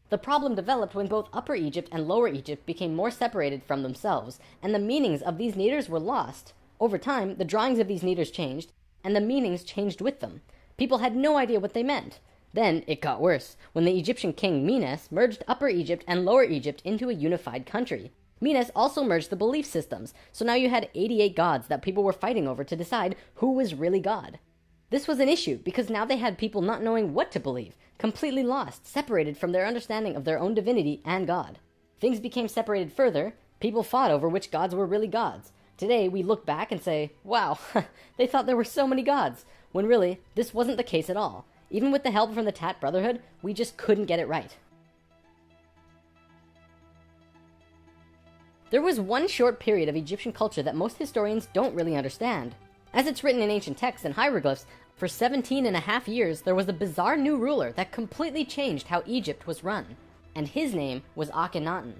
The problem developed when both Upper Egypt and Lower Egypt became more separated from themselves, and the meanings of these neuters were lost. Over time, the drawings of these neuters changed, and the meanings changed with them. People had no idea what they meant. Then it got worse, when the Egyptian king Menes merged Upper Egypt and Lower Egypt into a unified country. Menes also merged the belief systems, so now you had 88 gods that people were fighting over to decide who was really God. This was an issue because now they had people not knowing what to believe, completely lost, separated from their understanding of their own divinity and God. Things became separated further, people fought over which gods were really gods. Today we look back and say, wow, they thought there were so many gods, when really, this wasn't the case at all. Even with the help from the Tat Brotherhood, we just couldn't get it right. There was one short period of Egyptian culture that most historians don't really understand. As it's written in ancient texts and hieroglyphs, for 17.5 years there was a bizarre new ruler that completely changed how Egypt was run, and his name was Akhenaten.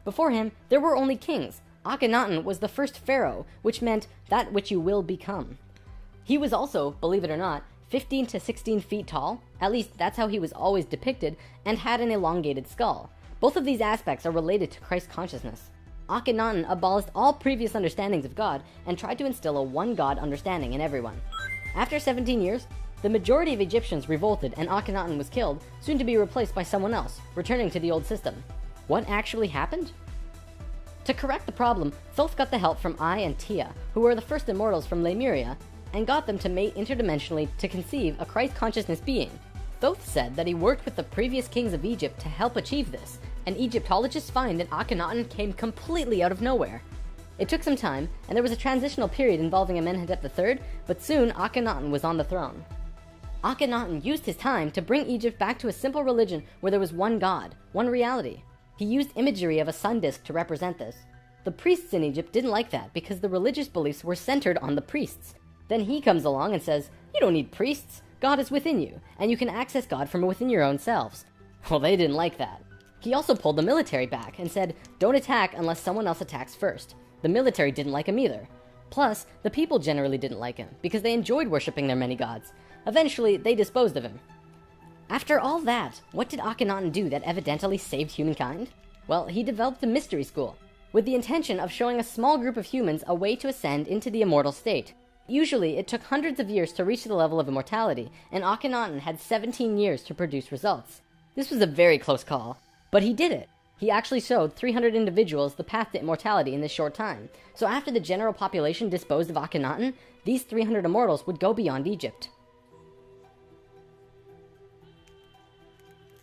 Before him, there were only kings. Akhenaten was the first pharaoh, which meant that which you will become. He was also, believe it or not, 15 to 16 feet tall, at least that's how he was always depicted, and had an elongated skull. Both of these aspects are related to Christ consciousness. Akhenaten abolished all previous understandings of God and tried to instill a one-God understanding in everyone. After 17 years, the majority of Egyptians revolted and Akhenaten was killed, soon to be replaced by someone else, returning to the old system. What actually happened? To correct the problem, Thoth got the help from Ai and Tia, who were the first immortals from Lemuria, and got them to mate interdimensionally to conceive a Christ consciousness being. Thoth said that he worked with the previous kings of Egypt to help achieve this, and Egyptologists find that Akhenaten came completely out of nowhere. It took some time, and there was a transitional period involving Amenhotep III, but soon Akhenaten was on the throne. Akhenaten used his time to bring Egypt back to a simple religion where there was one God, one reality. He used imagery of a sun disk to represent this. The priests in Egypt didn't like that because the religious beliefs were centered on the priests. Then he comes along and says, you don't need priests, God is within you, and you can access God from within your own selves. Well, they didn't like that. He also pulled the military back and said, don't attack unless someone else attacks first. The military didn't like him either. Plus, the people generally didn't like him because they enjoyed worshipping their many gods. Eventually, they disposed of him. After all that, what did Akhenaten do that evidently saved humankind? Well, he developed a mystery school, with the intention of showing a small group of humans a way to ascend into the immortal state. Usually, it took hundreds of years to reach the level of immortality, and Akhenaten had 17 years to produce results. This was a very close call. But he did it. He actually showed 300 individuals the path to immortality in this short time. So after the general population disposed of Akhenaten, these 300 immortals would go beyond Egypt.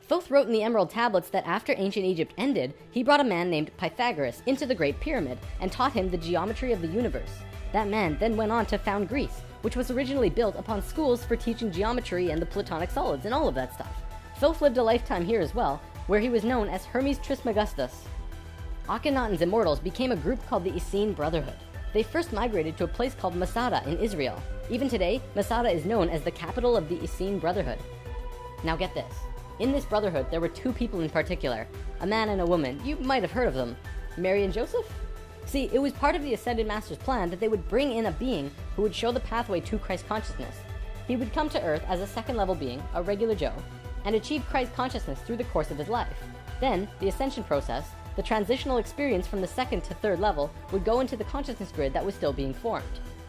Thoth wrote in the Emerald Tablets that after ancient Egypt ended, he brought a man named Pythagoras into the Great Pyramid and taught him the geometry of the universe. That man then went on to found Greece, which was originally built upon schools for teaching geometry and the Platonic solids and all of that stuff. Thoth lived a lifetime here as well, where he was known as Hermes Trismegistus. Akhenaten's immortals became a group called the Essene Brotherhood. They first migrated to a place called Masada in Israel. Even today, Masada is known as the capital of the Essene Brotherhood. Now get this. In this brotherhood, there were two people in particular, a man and a woman. You might have heard of them. Mary and Joseph? See, it was part of the Ascended Master's plan that they would bring in a being who would show the pathway to Christ consciousness. He would come to Earth as a second-level being, a regular Joe, and achieve Christ consciousness through the course of his life. Then, the ascension process, the transitional experience from the second to third level, would go into the consciousness grid that was still being formed.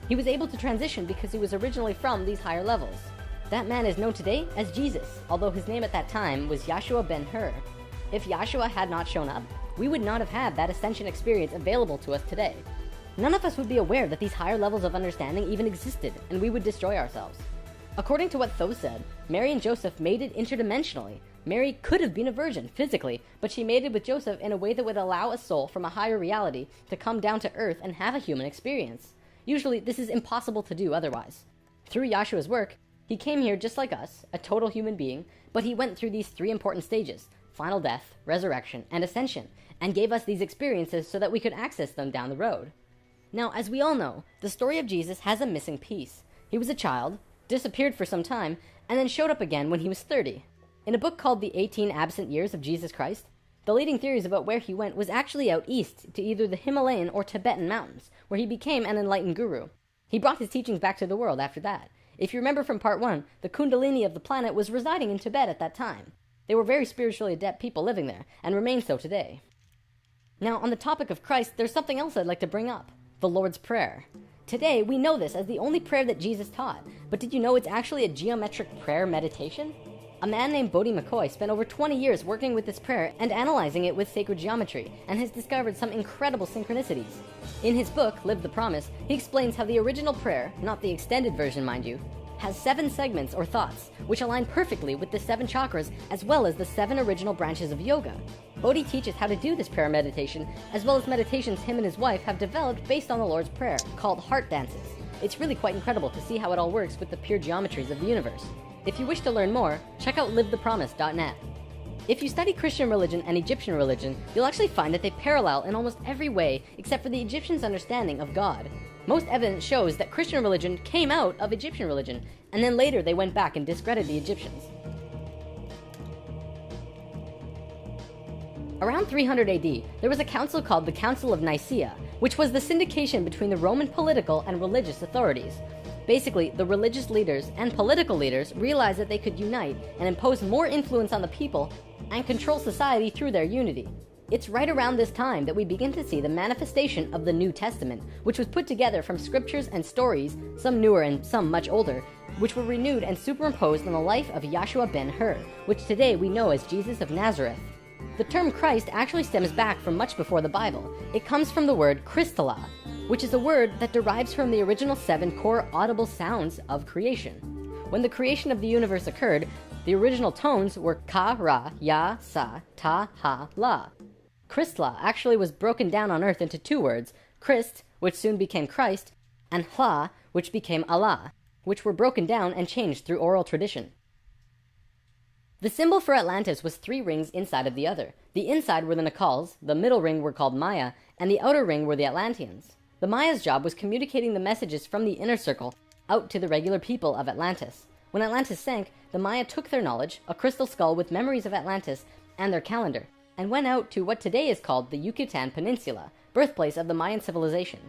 He was able to transition because he was originally from these higher levels. That man is known today as Jesus, although his name at that time was Yahshua ben Hur. If Yahshua had not shown up, we would not have had that ascension experience available to us today. None of us would be aware that these higher levels of understanding even existed, and we would destroy ourselves. According to what Thoth said, Mary and Joseph mated interdimensionally. Mary could have been a virgin, physically, but she mated with Joseph in a way that would allow a soul from a higher reality to come down to Earth and have a human experience. Usually, this is impossible to do otherwise. Through Yahshua's work, he came here just like us, a total human being, but he went through these three important stages: final death, resurrection, and ascension, and gave us these experiences so that we could access them down the road. Now, as we all know, the story of Jesus has a missing piece. He was a child, disappeared for some time, and then showed up again when he was 30. In a book called The 18 Absent Years of Jesus Christ, The leading theories about where he went was actually out east to either the Himalayan or Tibetan mountains, where he became an enlightened guru. He brought his teachings back to the world after that. If you remember from part 1, the Kundalini of the planet was residing in Tibet at that time. They were very spiritually adept people living there, and remain so today. Now, on the topic of Christ, there's something else I'd like to bring up: the Lord's Prayer. Today, we know this as the only prayer that Jesus taught, but did you know it's actually a geometric prayer meditation? A man named Bodhi McCoy spent over 20 years working with this prayer and analyzing it with sacred geometry, and has discovered some incredible synchronicities. In his book, Live the Promise, he explains how the original prayer, not the extended version mind you, has 7 segments or thoughts, which align perfectly with the 7 chakras as well as the 7 original branches of yoga. Bodhi teaches how to do this prayer meditation, as well as meditations him and his wife have developed based on the Lord's Prayer, called heart dances. It's really quite incredible to see how it all works with the pure geometries of the universe. If you wish to learn more, check out livethepromise.net. If you study Christian religion and Egyptian religion, you'll actually find that they parallel in almost every way except for the Egyptians' understanding of God. Most evidence shows that Christian religion came out of Egyptian religion, and then later they went back and discredited the Egyptians. Around 300 AD, there was a council called the Council of Nicaea, which was the syndication between the Roman political and religious authorities. Basically, the religious leaders and political leaders realized that they could unite and impose more influence on the people and control society through their unity. It's right around this time that we begin to see the manifestation of the New Testament, which was put together from scriptures and stories, some newer and some much older, which were renewed and superimposed on the life of Yahshua ben Hur, which today we know as Jesus of Nazareth. The term Christ actually stems back from much before the Bible. It comes from the word Christala, which is a word that derives from the original 7 core audible sounds of creation. When the creation of the universe occurred, the original tones were ka, ra, ya, sa, ta, ha, la. Christla actually was broken down on earth into 2 words, Christ, which soon became Christ, and Hla, which became Allah, which were broken down and changed through oral tradition. The symbol for Atlantis was 3 rings inside of the other. The inside were the Nakals, the middle ring were called Maya, and the outer ring were the Atlanteans. The Maya's job was communicating the messages from the inner circle out to the regular people of Atlantis. When Atlantis sank, the Maya took their knowledge, a crystal skull with memories of Atlantis, and their calendar, and went out to what today is called the Yucatan Peninsula, birthplace of the Mayan civilization.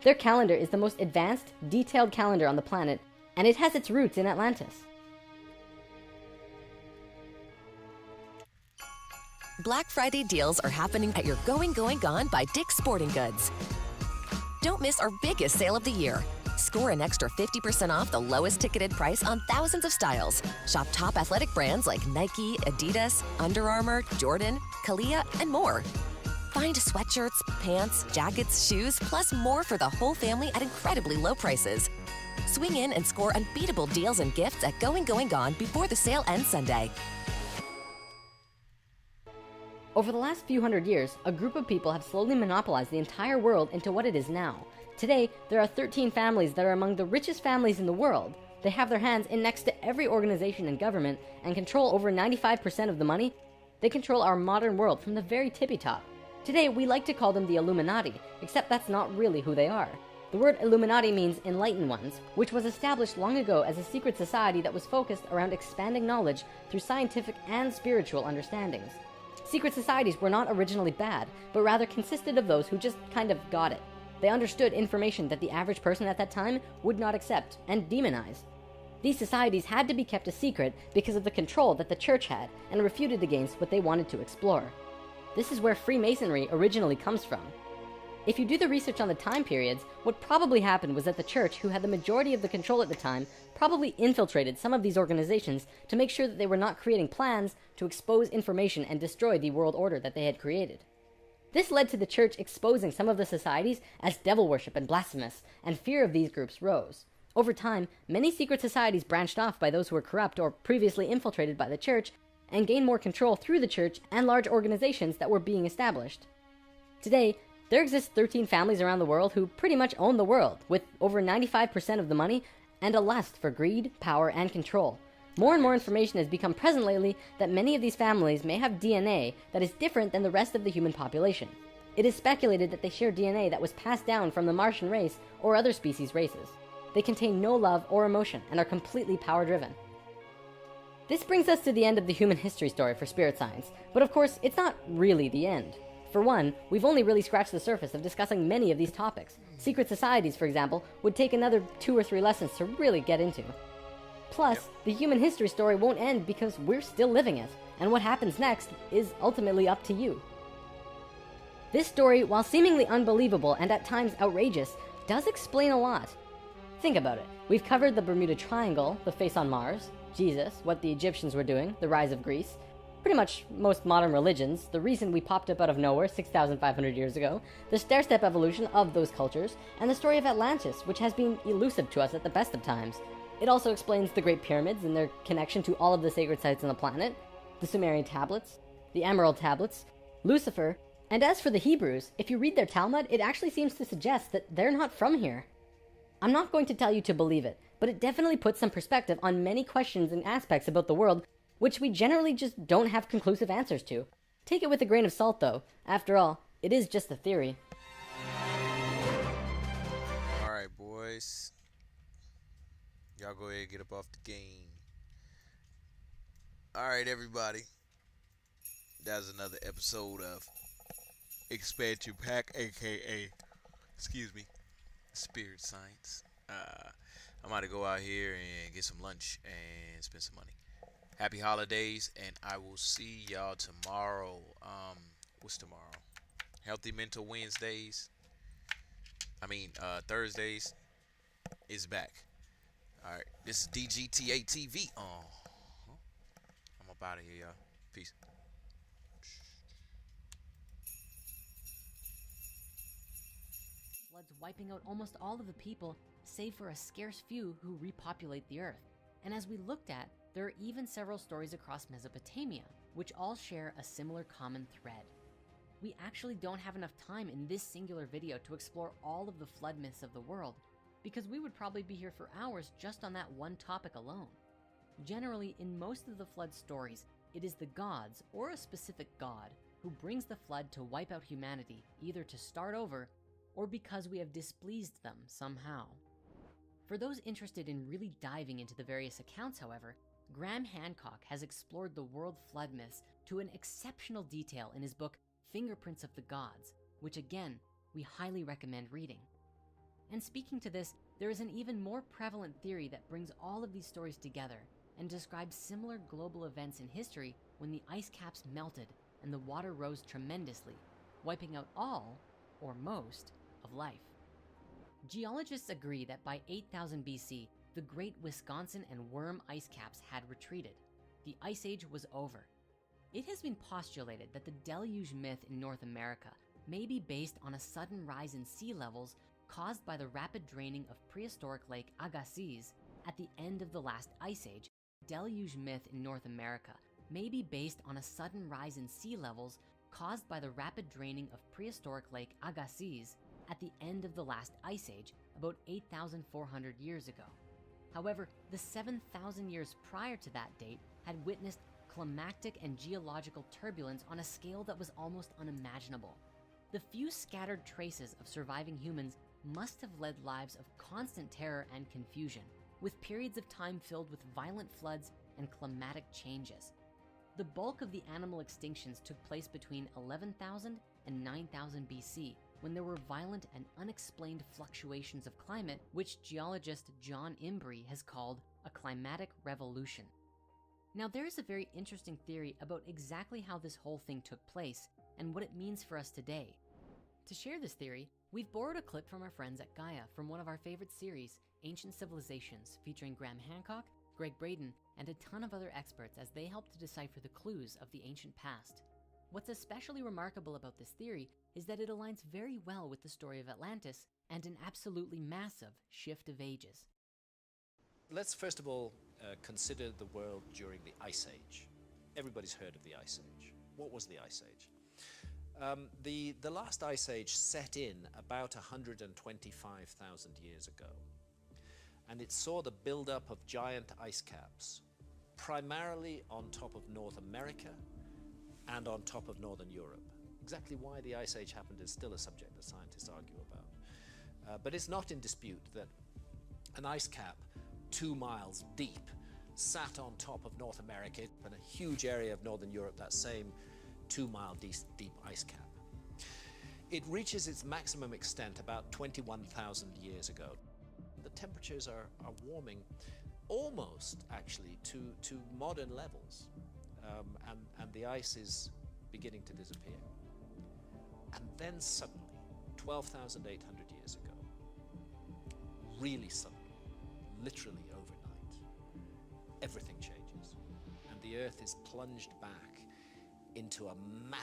Their calendar is the most advanced, detailed calendar on the planet, and it has its roots in Atlantis. Black Friday deals are happening at your Going Gone by Dick's Sporting Goods. Don't miss our biggest sale of the year. Score an extra 50% off the lowest ticketed price on thousands of styles. Shop top athletic brands like Nike, Adidas, Under Armour, Jordan, Kalia, and more. Find sweatshirts, pants, jackets, shoes, plus more for the whole family at incredibly low prices. Swing in and score unbeatable deals and gifts at Going Gone before the sale ends Sunday. Over the last few hundred years, a group of people have slowly monopolized the entire world into what it is now. Today, there are 13 families that are among the richest families in the world. They have their hands in next to every organization and government and control over 95% of the money. They control our modern world from the very tippy top. Today, we like to call them the Illuminati, except that's not really who they are. The word Illuminati means enlightened ones, which was established long ago as a secret society that was focused around expanding knowledge through scientific and spiritual understandings. Secret societies were not originally bad, but rather consisted of those who just kind of got it. They understood information that the average person at that time would not accept and demonize. These societies had to be kept a secret because of the control that the church had and refuted against what they wanted to explore. This is where Freemasonry originally comes from. If you do the research on the time periods, what probably happened was that the church, who had the majority of the control at the time, probably infiltrated some of these organizations to make sure that they were not creating plans to expose information and destroy the world order that they had created. This led to the church exposing some of the societies as devil worship and blasphemous, and fear of these groups rose. Over time, many secret societies branched off by those who were corrupt or previously infiltrated by the church, and gained more control through the church and large organizations that were being established. Today, there exist 13 families around the world who pretty much own the world, with over 95% of the money and a lust for greed, power, and control. More and more information has become present lately that many of these families may have DNA that is different than the rest of the human population. It is speculated that they share DNA that was passed down from the Martian race or other species races. They contain no love or emotion and are completely power-driven. This brings us to the end of the human history story for spirit science, but of course, it's not really the end. For one, we've only really scratched the surface of discussing many of these topics. Secret societies, for example, would take another 2 or 3 lessons to really get into. Plus, the human history story won't end because we're still living it, and what happens next is ultimately up to you. This story, while seemingly unbelievable and at times outrageous, does explain a lot. Think about it. We've covered the Bermuda Triangle, the face on Mars, Jesus, what the Egyptians were doing, the rise of Greece, pretty much most modern religions, the reason we popped up out of nowhere 6,500 years ago, the stair-step evolution of those cultures, and the story of Atlantis, which has been elusive to us at the best of times. It also explains the Great Pyramids and their connection to all of the sacred sites on the planet, the Sumerian tablets, the Emerald tablets, Lucifer, and as for the Hebrews, if you read their Talmud, it actually seems to suggest that they're not from here. I'm not going to tell you to believe it, but it definitely puts some perspective on many questions and aspects about the world which we generally just don't have conclusive answers to. Take it with a grain of salt, though. After all, it is just a theory. Alright, boys. Y'all go ahead and get up off the game. Alright, everybody. That was another episode of Expansion Pack, aka, excuse me, Spirit Science. I'm about to go out here and get some lunch and spend some money. Happy holidays, and I will see y'all tomorrow. What's tomorrow? Healthy Mental Wednesdays. Thursdays is back. Alright, this is DGTA TV. I'm up out of here, y'all. Peace. Floods wiping out almost all of the people, save for a scarce few who repopulate the earth. And as we looked at, there are even several stories across Mesopotamia, which all share a similar common thread. We actually don't have enough time in this singular video to explore all of the flood myths of the world, because we would probably be here for hours just on that one topic alone. Generally, in most of the flood stories, it is the gods or a specific god who brings the flood to wipe out humanity, either to start over or because we have displeased them somehow. For those interested in really diving into the various accounts, however, Graham Hancock has explored the world flood myths to an exceptional detail in his book, Fingerprints of the Gods, which again, we highly recommend reading. And speaking to this, there is an even more prevalent theory that brings all of these stories together and describes similar global events in history when the ice caps melted and the water rose tremendously, wiping out all, or most, of life. Geologists agree that by 8000 BC, the great Wisconsin and Worm ice caps had retreated. The Ice Age was over. It has been postulated that the deluge myth in North America may be based on a sudden rise in sea levels caused by the rapid draining of prehistoric Lake Agassiz at the end of the last ice age. Deluge myth in North America may be based on a sudden rise in sea levels caused by the rapid draining of prehistoric Lake Agassiz at the end of the last ice age about 8,400 years ago. However, the 7,000 years prior to that date had witnessed climactic and geological turbulence on a scale that was almost unimaginable. The few scattered traces of surviving humans must have led lives of constant terror and confusion, with periods of time filled with violent floods and climatic changes. The bulk of the animal extinctions took place between 11,000 and 9,000 BC, when there were violent and unexplained fluctuations of climate, which geologist John Imbrie has called a climatic revolution. Now, there is a very interesting theory about exactly how this whole thing took place and what it means for us today. To share this theory, we've borrowed a clip from our friends at Gaia from one of our favorite series, Ancient Civilizations, featuring Graham Hancock, Greg Braden, and a ton of other experts as they help to decipher the clues of the ancient past. What's especially remarkable about this theory is that it aligns very well with the story of Atlantis and an absolutely massive shift of ages. Let's first of all consider the world during the Ice Age. Everybody's heard of the Ice Age. What was the Ice Age? The last Ice Age set in about 125,000 years ago, and it saw the buildup of giant ice caps, primarily on top of North America and on top of Northern Europe. Exactly why the Ice Age happened is still a subject that scientists argue about. But it's not in dispute that an ice cap 2 miles deep sat on top of North America and a huge area of Northern Europe, that same 2-mile deep ice cap. It reaches its maximum extent about 21,000 years ago. The temperatures are warming almost actually to modern levels, and the ice is beginning to disappear. And then suddenly, 12,800 years ago, really suddenly, literally overnight, everything changes, and the Earth is plunged back into a massive